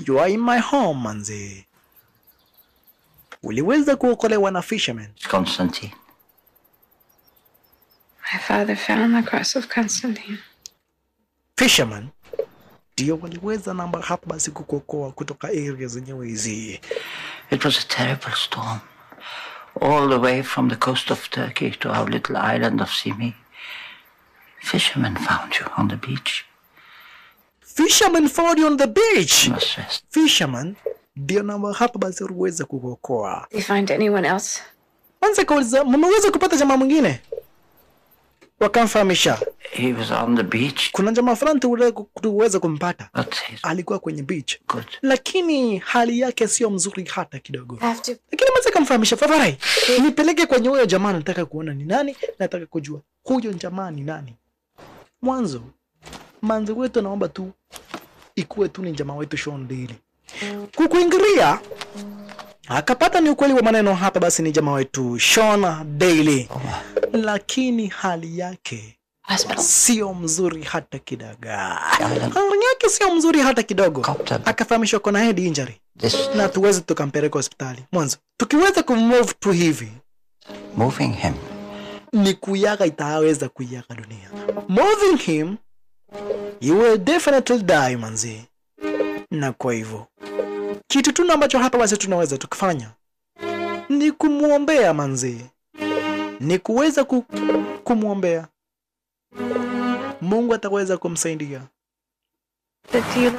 You are in my home manzi. Uliweza kuokolewa na fisherman. Constantine. My father fell on the cross of Constantine. Fisherman ndio waliweza namba hapa basi kukuokoa kutoka area zenyewe hizi. It was a terrible storm. All the way from the coast of Turkey to our little island of Simi. Fishermen found you on the beach. Fisherman found you on the beach. You must rest. Fisherman ndio namba hapa basi waliweza kukuokoa. Did you find anyone else? Anza kauliza, mmeweza kupata jamaa mwingine? Wakamfahamisha. He was on the beach. Kuna jamaa fulani tuweza kumpata. But Alikuwa kwenye beach. good. Lakini hali yake sio mzuri hata kidogo. Have to. Lakini mwanza kamfahamisha, Favarai, nipeleke kwenye huyo jamaa, nataka kuona ni nani, nataka kujua huyo jamaa ni nani. Mwanzo manzi wetu naomba tu ikuwe tu ni jamaa wetu Shondeli. Kukuingilia akapata ni ukweli wa maneno hapa basi ni jamaa wetu Sean Daly. Lakini hali yake sio mzuri hata kidogo. Hali yake sio mzuri hata kidogo. Akafahamishwa kuna head injury. Na tuweze tukampeleka hospitali. Mwanzo tukiweza kumove tu hivi, Moving him. ni kuyaga itaweza kuyaga dunia. Moving him, you will definitely die manzi. Na kwa hivyo kitu tu ambacho hapa basi tunaweza tukifanya ni kumuombea manzi. Ni kuweza kumuombea. Mungu ataweza kumsaidia.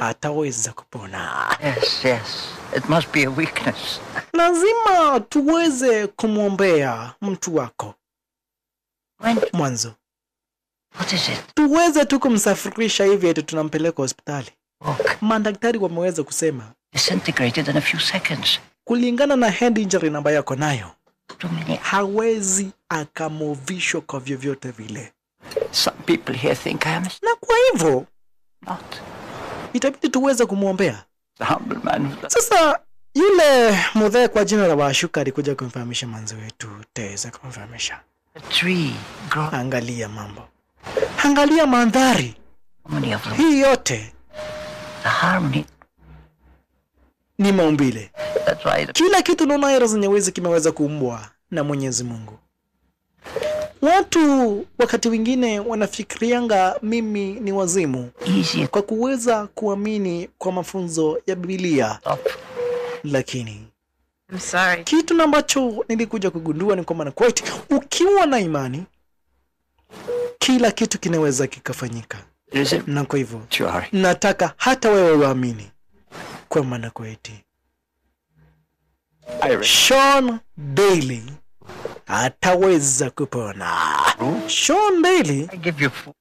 Ataweza kupona. Yes, yes. It must be a weakness. Lazima tuweze kumuombea mtu wako. Mwanzo What is it? tuweze tu kumsafirisha hivi eti tunampeleka hospitali. Look, Madaktari wameweza kusema disintegrated in a few seconds. kulingana na head injury ambayo yako nayo, Too many. hawezi akamovishwa kwa vyovyote vile. Some people here think I am Na kwa hivyo not. itabidi tuweze kumuombea. The humble man who does. Sasa yule mudhee kwa jina la Washuka alikuja kumfahamisha manzi wetu Teza, kumfahamisha. A tree grow. Angalia mambo. Angalia mandhari. How many of them? Hii yote The harmony. ni maumbile. That's right. Kila kitu naona era zenye wezi kimeweza kuumbwa na Mwenyezi Mungu. Watu wakati wengine wanafikirianga mimi ni wazimu Easy kwa kuweza kuamini kwa mafunzo ya Biblia. up. Lakini I'm sorry. kitu ambacho nilikuja kugundua ni kwamba na quite ukiwa na imani kila kitu kinaweza kikafanyika. Is it? Na kwa hivyo Sure. nataka hata wewe uamini kwa maana kweti Sean Daly ataweza kupona. Sean Daly I give you food.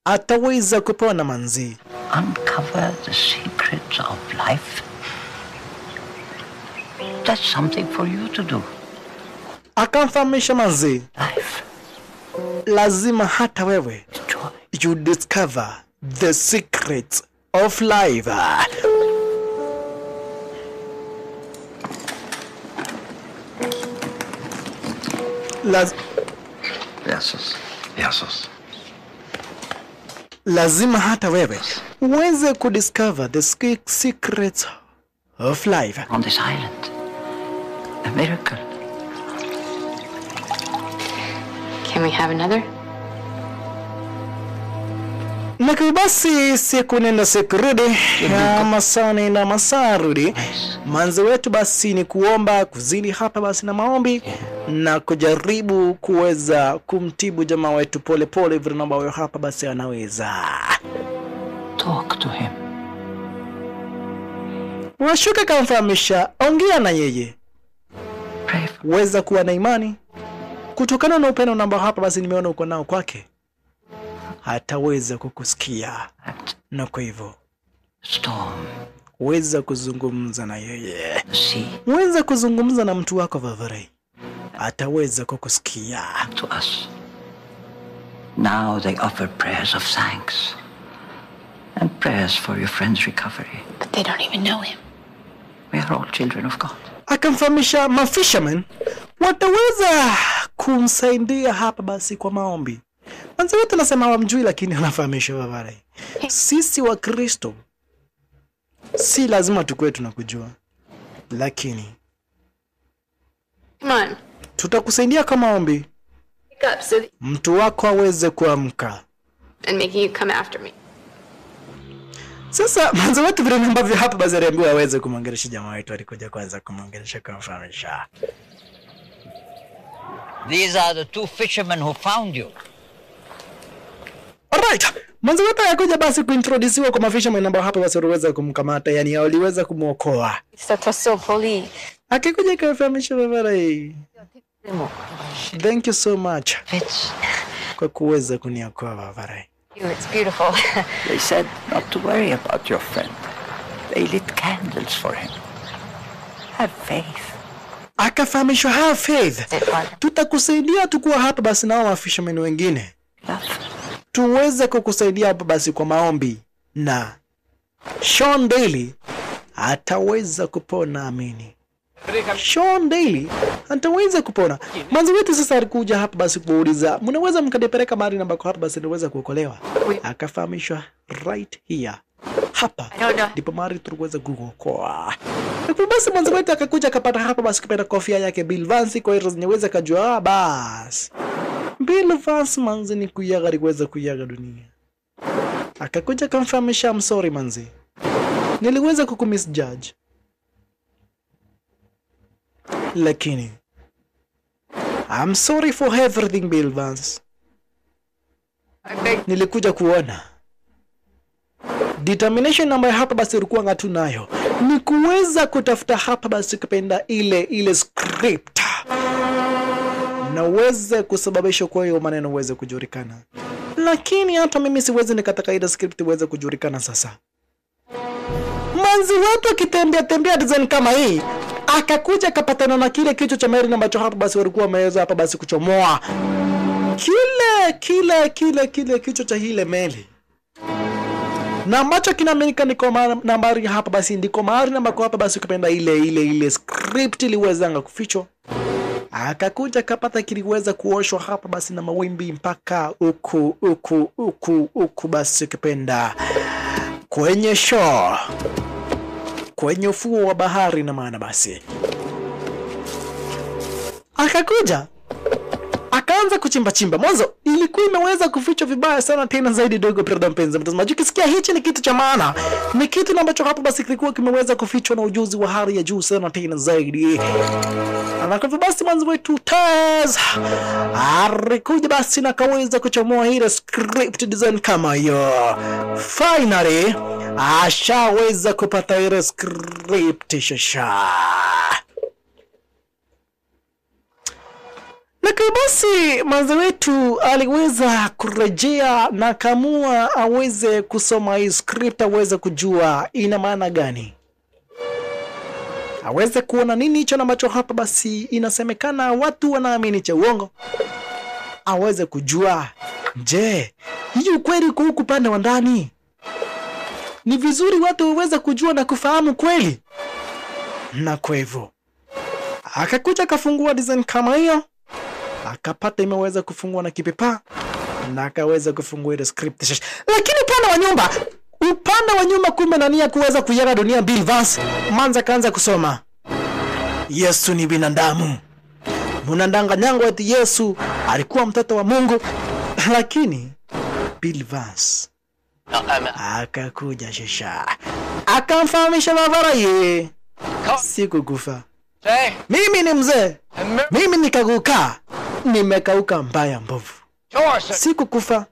ataweza kupona manzi. Uncover the secrets of life. That's something for you to do. akamfahamisha manzi, lazima hata wewe you discover the secrets of life. Yes. Lazima hata wewe uweze kudiscover the secrets of life. On this island, a miracle. Can we have another? Na basi siku nenda siku rudi, ya masani na masarudi. Manzi wetu basi ni kuomba kuzidi hapa basi na maombi na kujaribu kuweza kumtibu jamaa wetu pole pole vile ambavyo hapa basi anaweza. Talk to him. Washuka kamfahamisha, ongea na yeye. Weza kuwa na imani kutokana na upendo ambao hapa basi nimeona uko nao kwake. Hataweza kukusikia. Na kwa hivyo Storm. Weza kuzungumza na yeye. See. Weza kuzungumza na mtu wako Vavarai. Ataweza kukusikia. To us. Now they offer prayers of thanks and prayers for your friend's recovery. But they don't even know him. We are all children of God. Akamfahamisha mafishermen wataweza kumsaidia hapa basi kwa maombi. Manzi wetu anasema hawamjui lakini anafahamisha Vavarai. Sisi wa Kristo si lazima tukue tunakujua, lakini Come on. tutakusaidia kwa maombi. Wake up so that Mtu wako aweze kuamka. and making you come after me. Sasa manzi wetu vile ambavyo hapa basi aliambiwa aweze kumwangelisha jamaa wetu, alikuja kwanza kumwangelisha kumfahamisha. These are the two fishermen who found you. Alright. Manzi wetu akakuja basi kuintroduciwa kwa mafishermen ambao hapa basi waliweza kumkamata, yani waliweza kumuokoa. Akikuja kumfahamisha Vavarai. Thank you so much. Kwa kuweza kuniokoa Vavarai. It's beautiful. They said not to worry about your friend. They lit candles for him. Have faith. Akafahamishwa have faith. Tutakusaidia tukuwa hapa basi nao mafishermen wengine. Tuweze kukusaidia hapa basi kwa maombi. Na Sean Daly ataweza kupona, amini. Sean Daly ataweza kupona. Manzi wetu sasa alikuja hapa basi kuuliza, mnaweza mkadepeleka mahali ambako hapa basi niweza kuokolewa? Akafahamishwa right here. Hapa ndipo mahali tuweza kuokoa. Na basi manzi wetu akakuja akapata hapa basi kupata kofia yake Bill Vance, kwa hiyo niweza kujua basi Bill Vance manzi ni kuyaga, aliweza kuyaga dunia. Akakuja kumfahamisha, I'm sorry manzi, niliweza kukumisjudge, lakini I'm sorry for everything Bill Vance. Nilikuja kuona determination ambayo hapa basi ulikuwa ngatu nayo ni kuweza kutafuta hapa basi kupenda ile script na uweze kusababisha kwa hiyo maneno uweze kujulikana, lakini hata mimi siwezi nikataka ile script uweze kujulikana. Sasa manzi watu akitembea design kama hii, akakuja kapatana na kile kichwa cha Mary ambacho hapa basi walikuwa wameweza hapa basi kuchomoa kile kichwa cha ile meli, na ambacho kinaaminika ni kwa nambari hapa basi ndiko mahali ambako hapa basi kupenda ile script iliwezanga kufichwa. Akakuja kapata kiliweza kuoshwa hapa basi na mawimbi mpaka uku basi kupenda kwenye shore, kwenye ufuo wa bahari. Na maana basi akakuja akaanza kuchimba. Mwanzo ilikuwa imeweza kufichwa vibaya sana, tena zaidi dogo. Brother mpenzi mtazamaji, ukisikia hichi ni kitu cha maana, ni kitu ambacho hapo basi kilikuwa kimeweza kufichwa na ujuzi wa hali ya juu sana, tena zaidi. Anakuwa basi manzi wetu Taz alikuja basi na kaweza kuchomoa ile script design kama hiyo. Finally ashaweza kupata ile script shasha. Na basi manzi wetu aliweza kurejea na kamua aweze kusoma hii script, aweze kujua ina maana gani. aweze kuona nini hicho ambacho hapa basi inasemekana watu wanaamini cha uongo, aweze kujua je, hii ukweli kwa huku pande wa ndani. Ni vizuri watu waweze kujua na kufahamu kweli. Na kwa hivyo akakuja kafungua design kama hiyo, akapata imeweza kufungua na kipepa na akaweza kufungua ile script. Lakini upande wa nyuma kumbe na nia kuweza kuiaga dunia Bill Vance, Manza kaanza kusoma Yesu ni binadamu. Mnadanganyanga eti Yesu alikuwa mtoto wa Mungu. Lakini Bill Vance akakuja shisha akamfahamisha Bavara ye sikukufa. Mimi ni mzee, mimi nikaguka, nimekauka mbaya mbovu, sikukufa.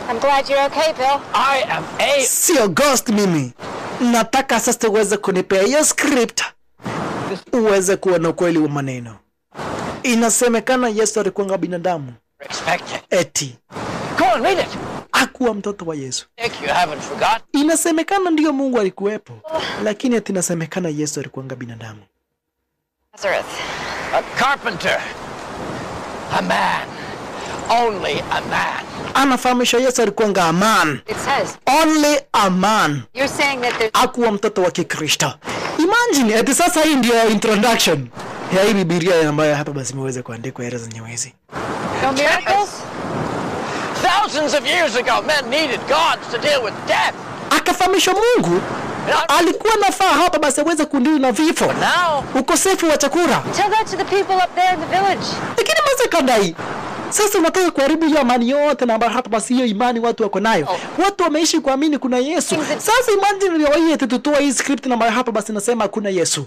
I'm glad you're okay, Bill. I am a... Sio ghost mimi. Nataka sasa uweze kunipea hiyo script, uweze kuwa na ukweli wa maneno. Inasemekana Yesu alikuwa binadamu. Eti Go on, read it. hakuwa mtoto wa Yesu. You haven't forgotten. Inasemekana ndio Mungu alikuwepo, lakini eti inasemekana Yesu alikuwa binadamu. Nazareth. A carpenter. A man. Only a man. Anafahamisha Yesu alikuwa a man. It says. Only a man. You're saying that there's... hakuwa mtoto wa Kikristo. Imagine, eti sasa hii ndio introduction ya hii Biblia ambayo hapa basi imeweza kuandikwa era za Nyewezi. No miracles? Thousands of years ago, men needed gods to deal with death. Akafahamisha Mungu alikuwa nafaa hapa basi aweze kundili na vifo, Now, ukosefu wa chakula. Tell that to the people up there in the village. Lakini mwanzo kadai sasa unataka kuharibu hiyo amani yote na hapa basi hiyo imani watu wako nayo. Watu wameishi kuamini kuna Yesu. Sasa imagine leo hii tutoa hii script na hapa basi nasema kuna Yesu.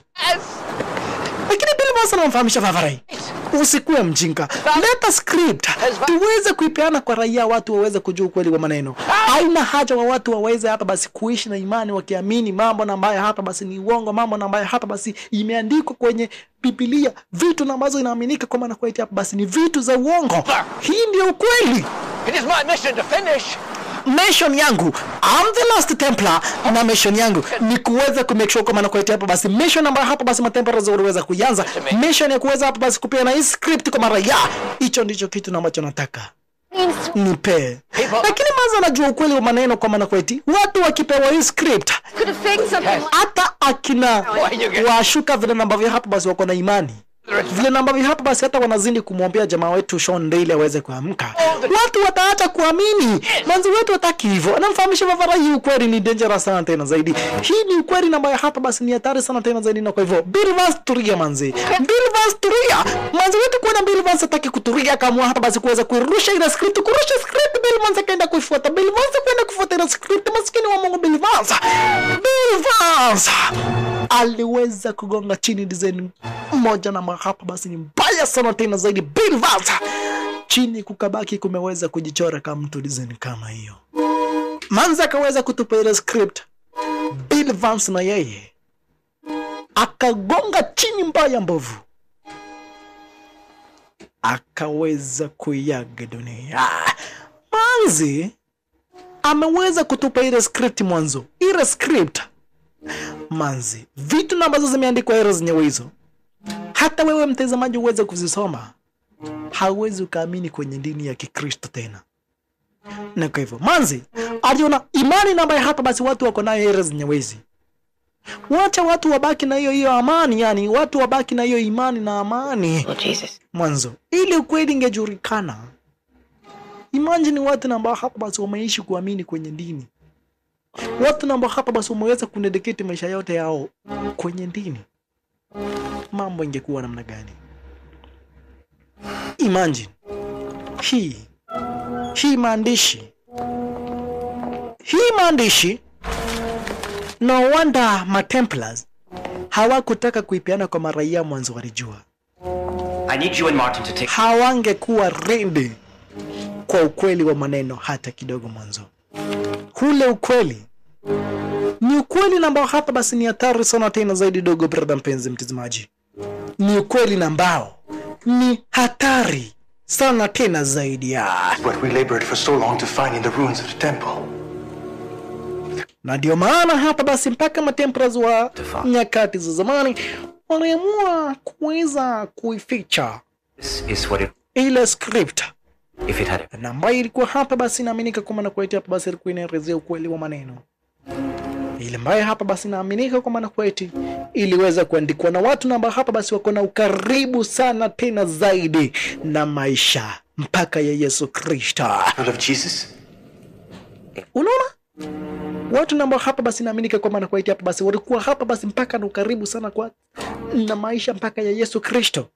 Lakini Bill Vance anamfahamisha Favarai, usikuwe mjinga. Leta script tuweze kuipeana kwa raia, watu waweze kujua ukweli wa maneno. Haina haja wa watu waweze hapa basi kuishi na imani wakiamini mambo na ambayo hapa basi ni uongo, mambo na ambayo hapa basi imeandikwa kwenye Biblia, vitu ambazo inaaminika kwa maana kwa hapa basi ni vitu za uongo. Hii ndio ukweli. it is my mission to finish. Mission yangu, I'm the last Templar, na mission yangu ni kuweza kumake sure kwa maana kwa hapa basi mission ambayo hapa basi matempera zaweza kuanza, mission ya kuweza hapa basi kupeana hii script kwa mara ya hicho ndicho kitu ambacho nataka nipe. Lakini mwanzo najua ukweli wa maneno kwa maana kwa watu wakipewa hii script hata akina washuka vile ambavyo hapa basi wako na imani, vile ambavyo hapa basi hata wanazidi kumwombea jamaa wetu Sean Daly aweze kuamka, watu wataacha kuamini. Manzi wetu hataki hivyo. Anamfahamisha Favarai hii ukweli ni dangerous sana tena zaidi. Hii ni ukweli ambayo hapa basi ni hatari sana tena zaidi, na kwa hivyo Bill Vance tulia manzi. Bill Vance tulia. Manzi wetu kuona Bill Vance hataki kutulia kama hapa basi kuweza kurusha ile script, Bill Vance kaenda kuifuata. Bill Vance kwenda kufuata ile script, maskini wa Mungu Bill Vance. Bill Vance aliweza kugonga chini design moja na hapa basi ni mbaya sana tena zaidi. Bill Vance chini kukabaki kumeweza kujichora kama mtu design kama hiyo. Manza akaweza kutupa ile script, Bill Vance na yeye akagonga chini mbaya mbovu, akaweza kuiaga dunia. Manzi ameweza kutupa ile script mwanzo, ile script manzi, vitu ambazo zimeandikwa era zenyewe hizo, hata wewe mtazamaji uweze kuzisoma, hauwezi ukaamini kwenye dini ya Kikristo tena. Na kwa hivyo manzi aliona imani ambayo hapa basi watu wako nayo era zenyewe hizi, wacha watu wabaki na hiyo amani, yani watu wabaki na hiyo imani na amani. Mwanzo ili ukweli ingejulikana. Imagine watu ambao hapa basi wameishi kuamini kwenye dini, watu ambao hapa basi wameweza kudedicate maisha yote yao kwenye dini, mambo ingekuwa namna gani? Imagine hii maandishi no wonder ma Templars hawakutaka kuipeana kwa maraia mwanzo, walijua I need you and Martin to take... hawangekuwa ready kwa ukweli wa maneno hata kidogo mwanzo. Hule ukweli ni ukweli ambao hapa basi ni hatari sana tena zaidi dogo, brother mpenzi mtazamaji. Ni ukweli ambao ni hatari sana tena zaidi ya What we labored for so long to find in the ruins of the temple. Na ndio maana hapa basi mpaka matemperas wa nyakati za zamani waliamua kuweza kuificha ile script na ambayo ilikuwa hapa basi inaaminika kwamba na kweti hapa basi ilikuwa inaelezea ukweli wa maneno. Ile ambayo hapa basi inaaminika kwamba na kweti iliweza kuandikwa na watu ambao hapa basi wako na ukaribu sana tena zaidi na maisha mpaka ya Yesu Kristo. Unaona? Watu ambao hapa basi inaaminika kwamba na kweti hapa basi walikuwa hapa basi mpaka na ukaribu sana kwa na maisha mpaka ya Yesu Kristo.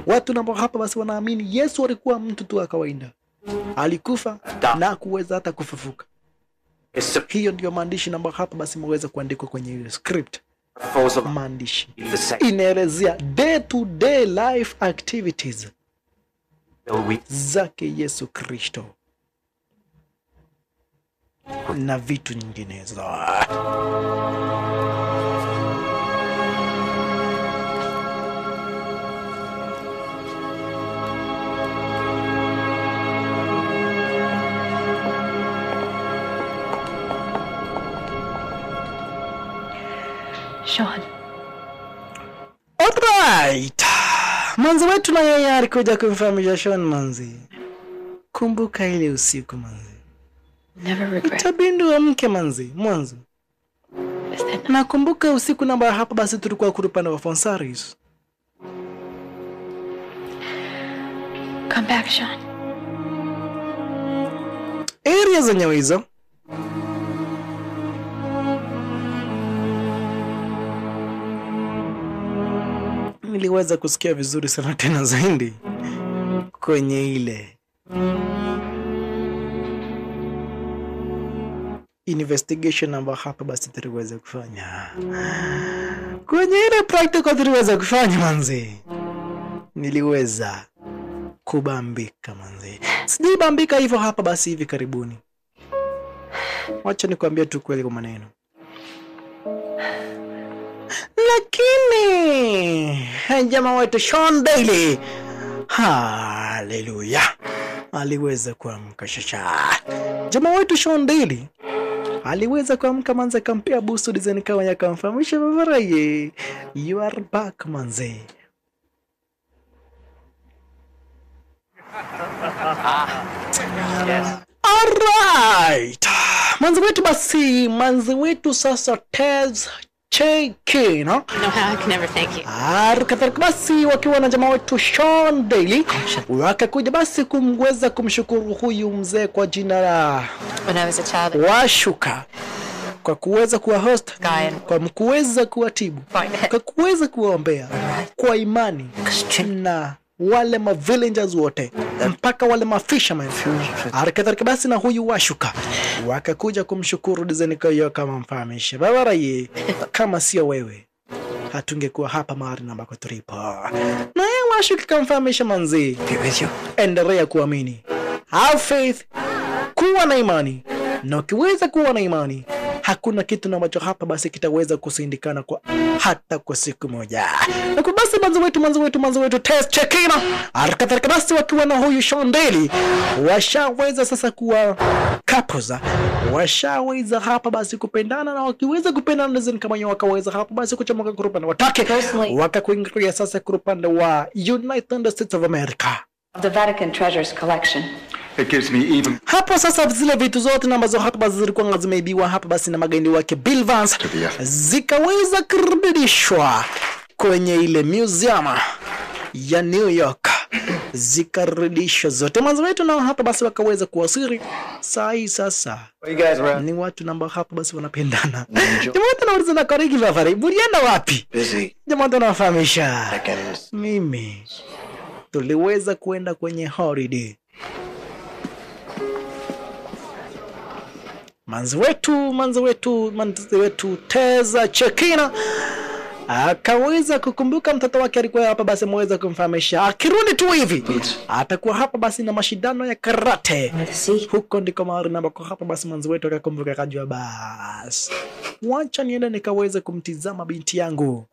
Watu ambao hapa basi wanaamini Yesu alikuwa mtu tu wa kawaida. Alikufa na kuweza hata kufufuka. Hiyo ndio maandishi ambayo hapa basi mweza kuandikwa kwenye ile script. Maandishi inaelezea day to day life activities zake Yesu Kristo na vitu nyinginezo. Sean. Alright. Manzi wetu na yeye alikuja kumfahamisha Sean manzi. Kumbuka ile usiku manzi. Never regret. Tabindu wa mke manzi, mwanzo. Nakumbuka usiku namba hapa basi tulikuwa kurupanda wa Fonsaris. Come back, Sean. Area zenyewe hizo. Niliweza kusikia vizuri sana tena zaidi kwenye ile investigation ambayo hapa basi tuliweza kufanya. Kwenye ile practical tuliweza kufanya manzi. Niliweza kubambika manzi. Sijibambika hivyo hapa basi hivi karibuni. Wacha nikwambie tu kweli kwa maneno. Lakini jamaa wetu Sean Daly, haleluya, aliweza kuamka shasha. Jamaa wetu Sean Daly aliweza kuamka manze, kampea busu design kawa ya kamfahamisha babaraye, you are back manze. Alright, manze wetu basi, manze wetu sasa Tez Cheki, no? No, I can never thank you. Kadhalika basi wakiwa na jamaa wetu Sean Daly wakakuja basi kumweza kumshukuru huyu mzee kwa jina la When I was a child, Washuka kwa kuweza kuwa host, kwa kuweza kuwatibu, kwa kuweza kuombea kwa imani na wale ma villagers wote mpaka wale ma fishermen. Kadhalika basi na huyu Washuka wakakuja kumshukuru design kayo kama mfahamisha babaraye, kama sio wewe hatungekuwa hapa mahali ambako tulipo. Na yeye Washuka kamfahamisha manzi, endelea kuamini, have faith, kuwa na imani, na ukiweza kuwa na imani hakuna kitu ambacho hapa basi kitaweza kusindikana kwa hata kwa siku moja. Na kwa basi manzo wetu Tez Chekina alikatharika basi wakiwa na huyu Sean Daly washaweza sasa kuwa couples, washaweza hapa basi kupendana, na wakiweza kupendana ndio kama yao wakaweza hapa basi kuchomoka kurupanda watake wakakuingia sasa kurupanda wa United States of America. The Vatican Treasures Collection. It gives me even... Hapo sasa zile vitu zote na ambazo hapa basi zilikuwa zimeibiwa hapa basi na magaidi wake Bill Vance zikaweza kurudishwa kwenye ile museum ya New York. Zikarudishwa zote manzo wetu, na hapa basi wakaweza kuwasiri sai sasa. Ni watu ambao hapa basi wanapendana. Jamaa tunauliza na Kariki Vafari, "Bulienda wapi?" Jamaa tunafahamisha. Mimi tuliweza kuenda kwenye holiday. Manzi wetu Tez Chekina akaweza kukumbuka mtoto wake alikuwa hapa basi mweza kumfahamisha akirudi tu hivi atakuwa hapa basi na mashindano ya karate. Huko ndiko mahali ambako hapa basi manzi wetu akakumbuka akajua basi wacha niende nikaweze kumtizama binti yangu,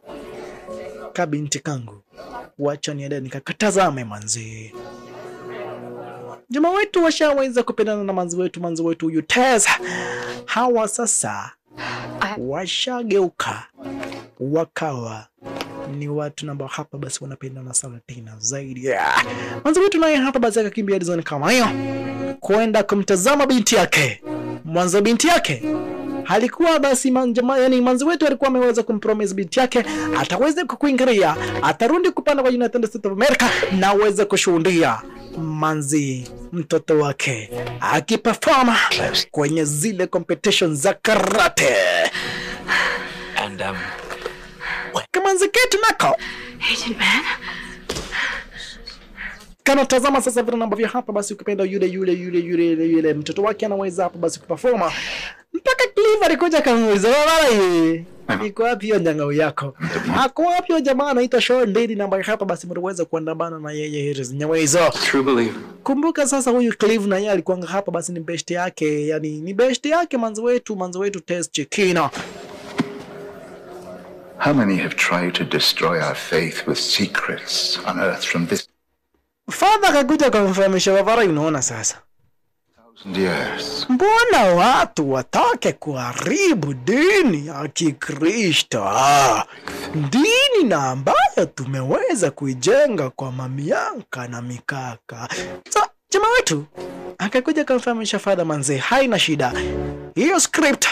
kabinti kangu, wacha niende nikakatazame manzi. Jamaa wetu washaweza kupendana na manzi wetu huyu Tez. Hawa sasa washageuka wakawa ni watu ambao hapa basi wanapendana sana tena zaidi. Mwanzo wetu naye hapa basi akakimbia design kama hiyo kwenda kumtazama binti yake. Mwanzo binti yake halikuwa basi yani mwanzo wetu alikuwa ameweza kumpromise binti yake ataweza kukuingilia, atarudi kupanda kwa United States of America na aweze kushuhudia manzi mtoto wake akiperform kwenye zile competitions za karate. And Kamanzi ketu nako Agent Man. kana tazama sasa vile ambavyo hapa basi ukipenda yule mtoto wake anaweza hapa basi kuperforma mpaka Clive alikuja kamuuliza baba yeye iko wapi hiyo nyangao yako, ako wapi huyo jamaa anaitwa Sean Diddy na hapa basi mtaweza kuandamana na yeye hizo. true believer. Kumbuka sasa huyu Clive na yeye alikuwa hapa basi ni best yake, yani ni best yake manzo wetu Tess Chekina. How many have tried to destroy our faith with secrets unearthed from this Father kakuja kumfahamisha baba, unaona sasa 1,000 years? mbona watu watake kuharibu dini ya Kikristo? Dini na ambayo tumeweza kuijenga kwa mamiaka na mikaka. So, jamaa wetu akakuja kumfahamisha Father manze, haina shida. Hiyo script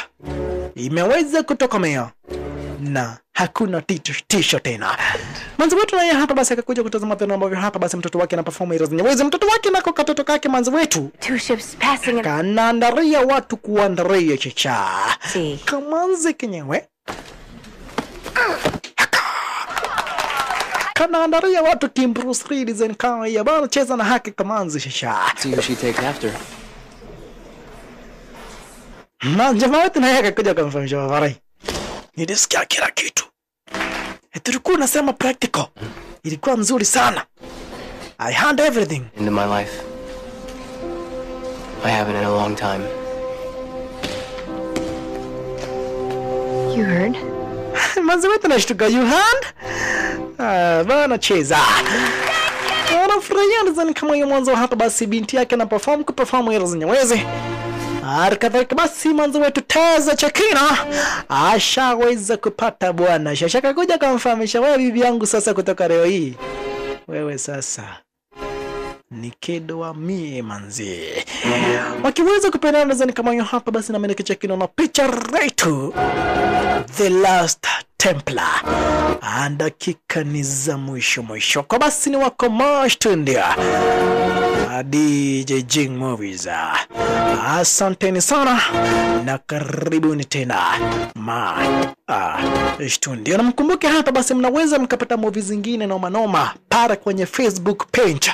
imeweza kutokomea na hakuna tisho tena. Manzi wetu naye hapa basi akakuja kutazama tena ambavyo hapa basi mtoto wake na perform ile zenyewe. Mtoto wake nako katoto kake manzi wetu 2 ships passing in... kanaandaria watu kuandaria chicha. Kamanzi kenyewe kanaandaria watu Kim Bruce Lee design kama ya bana cheza na haki kamanzi chicha. See who she takes after. Jamaa wetu naye akakuja kumfahamisha Varai, nilisikia kila kitu. Tulikuwa nasema practical. Ilikuwa mzuri sana. I had everything. Into my life. I haven't in a long time. You heard? Manzi wetu nashtuka, you heard? Bana cheza. Anafurahia ndani kama hiyo mwanzo hapa basi binti yake na kuperform ile zenyewe. Arkadhalika basi manzi wetu Tess Chekina ashaweza kupata bwana. Shashaka kuja kumfahamisha, wewe bibi yangu sasa kutoka leo hii wewe sasa ni kedo wa mie manzi. Wakiweza kupendana ndani kama hiyo hapa basi na mimi Chekina na picha retu The Last Templar. Dakika ni za mwisho. Kwa basi ni wako Mashtundia DJ Jing Movies. Asanteni sana na karibuni tena Mashtundia. Na mkumbuke hapa basi mnaweza mkapata movies zingine noma para kwenye Facebook page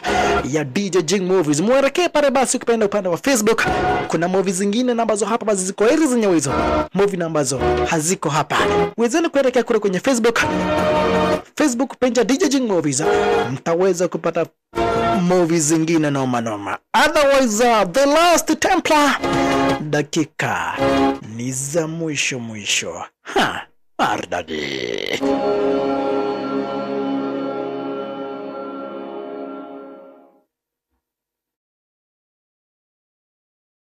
ya DJ Jing Movies. Muelekee pale basi ukipenda upande wa Facebook. Kuna movies zingine ambazo hapa basi ziko heri zenyewe hizo. Movie ambazo haziko hapa. Wezeni kuelekea kule kwenye Facebook page ya DJ Jing Movies. Mtaweza kupata movies zingine noma. Otherwise The Last Templar dakika ni za mwisho. Ardadi.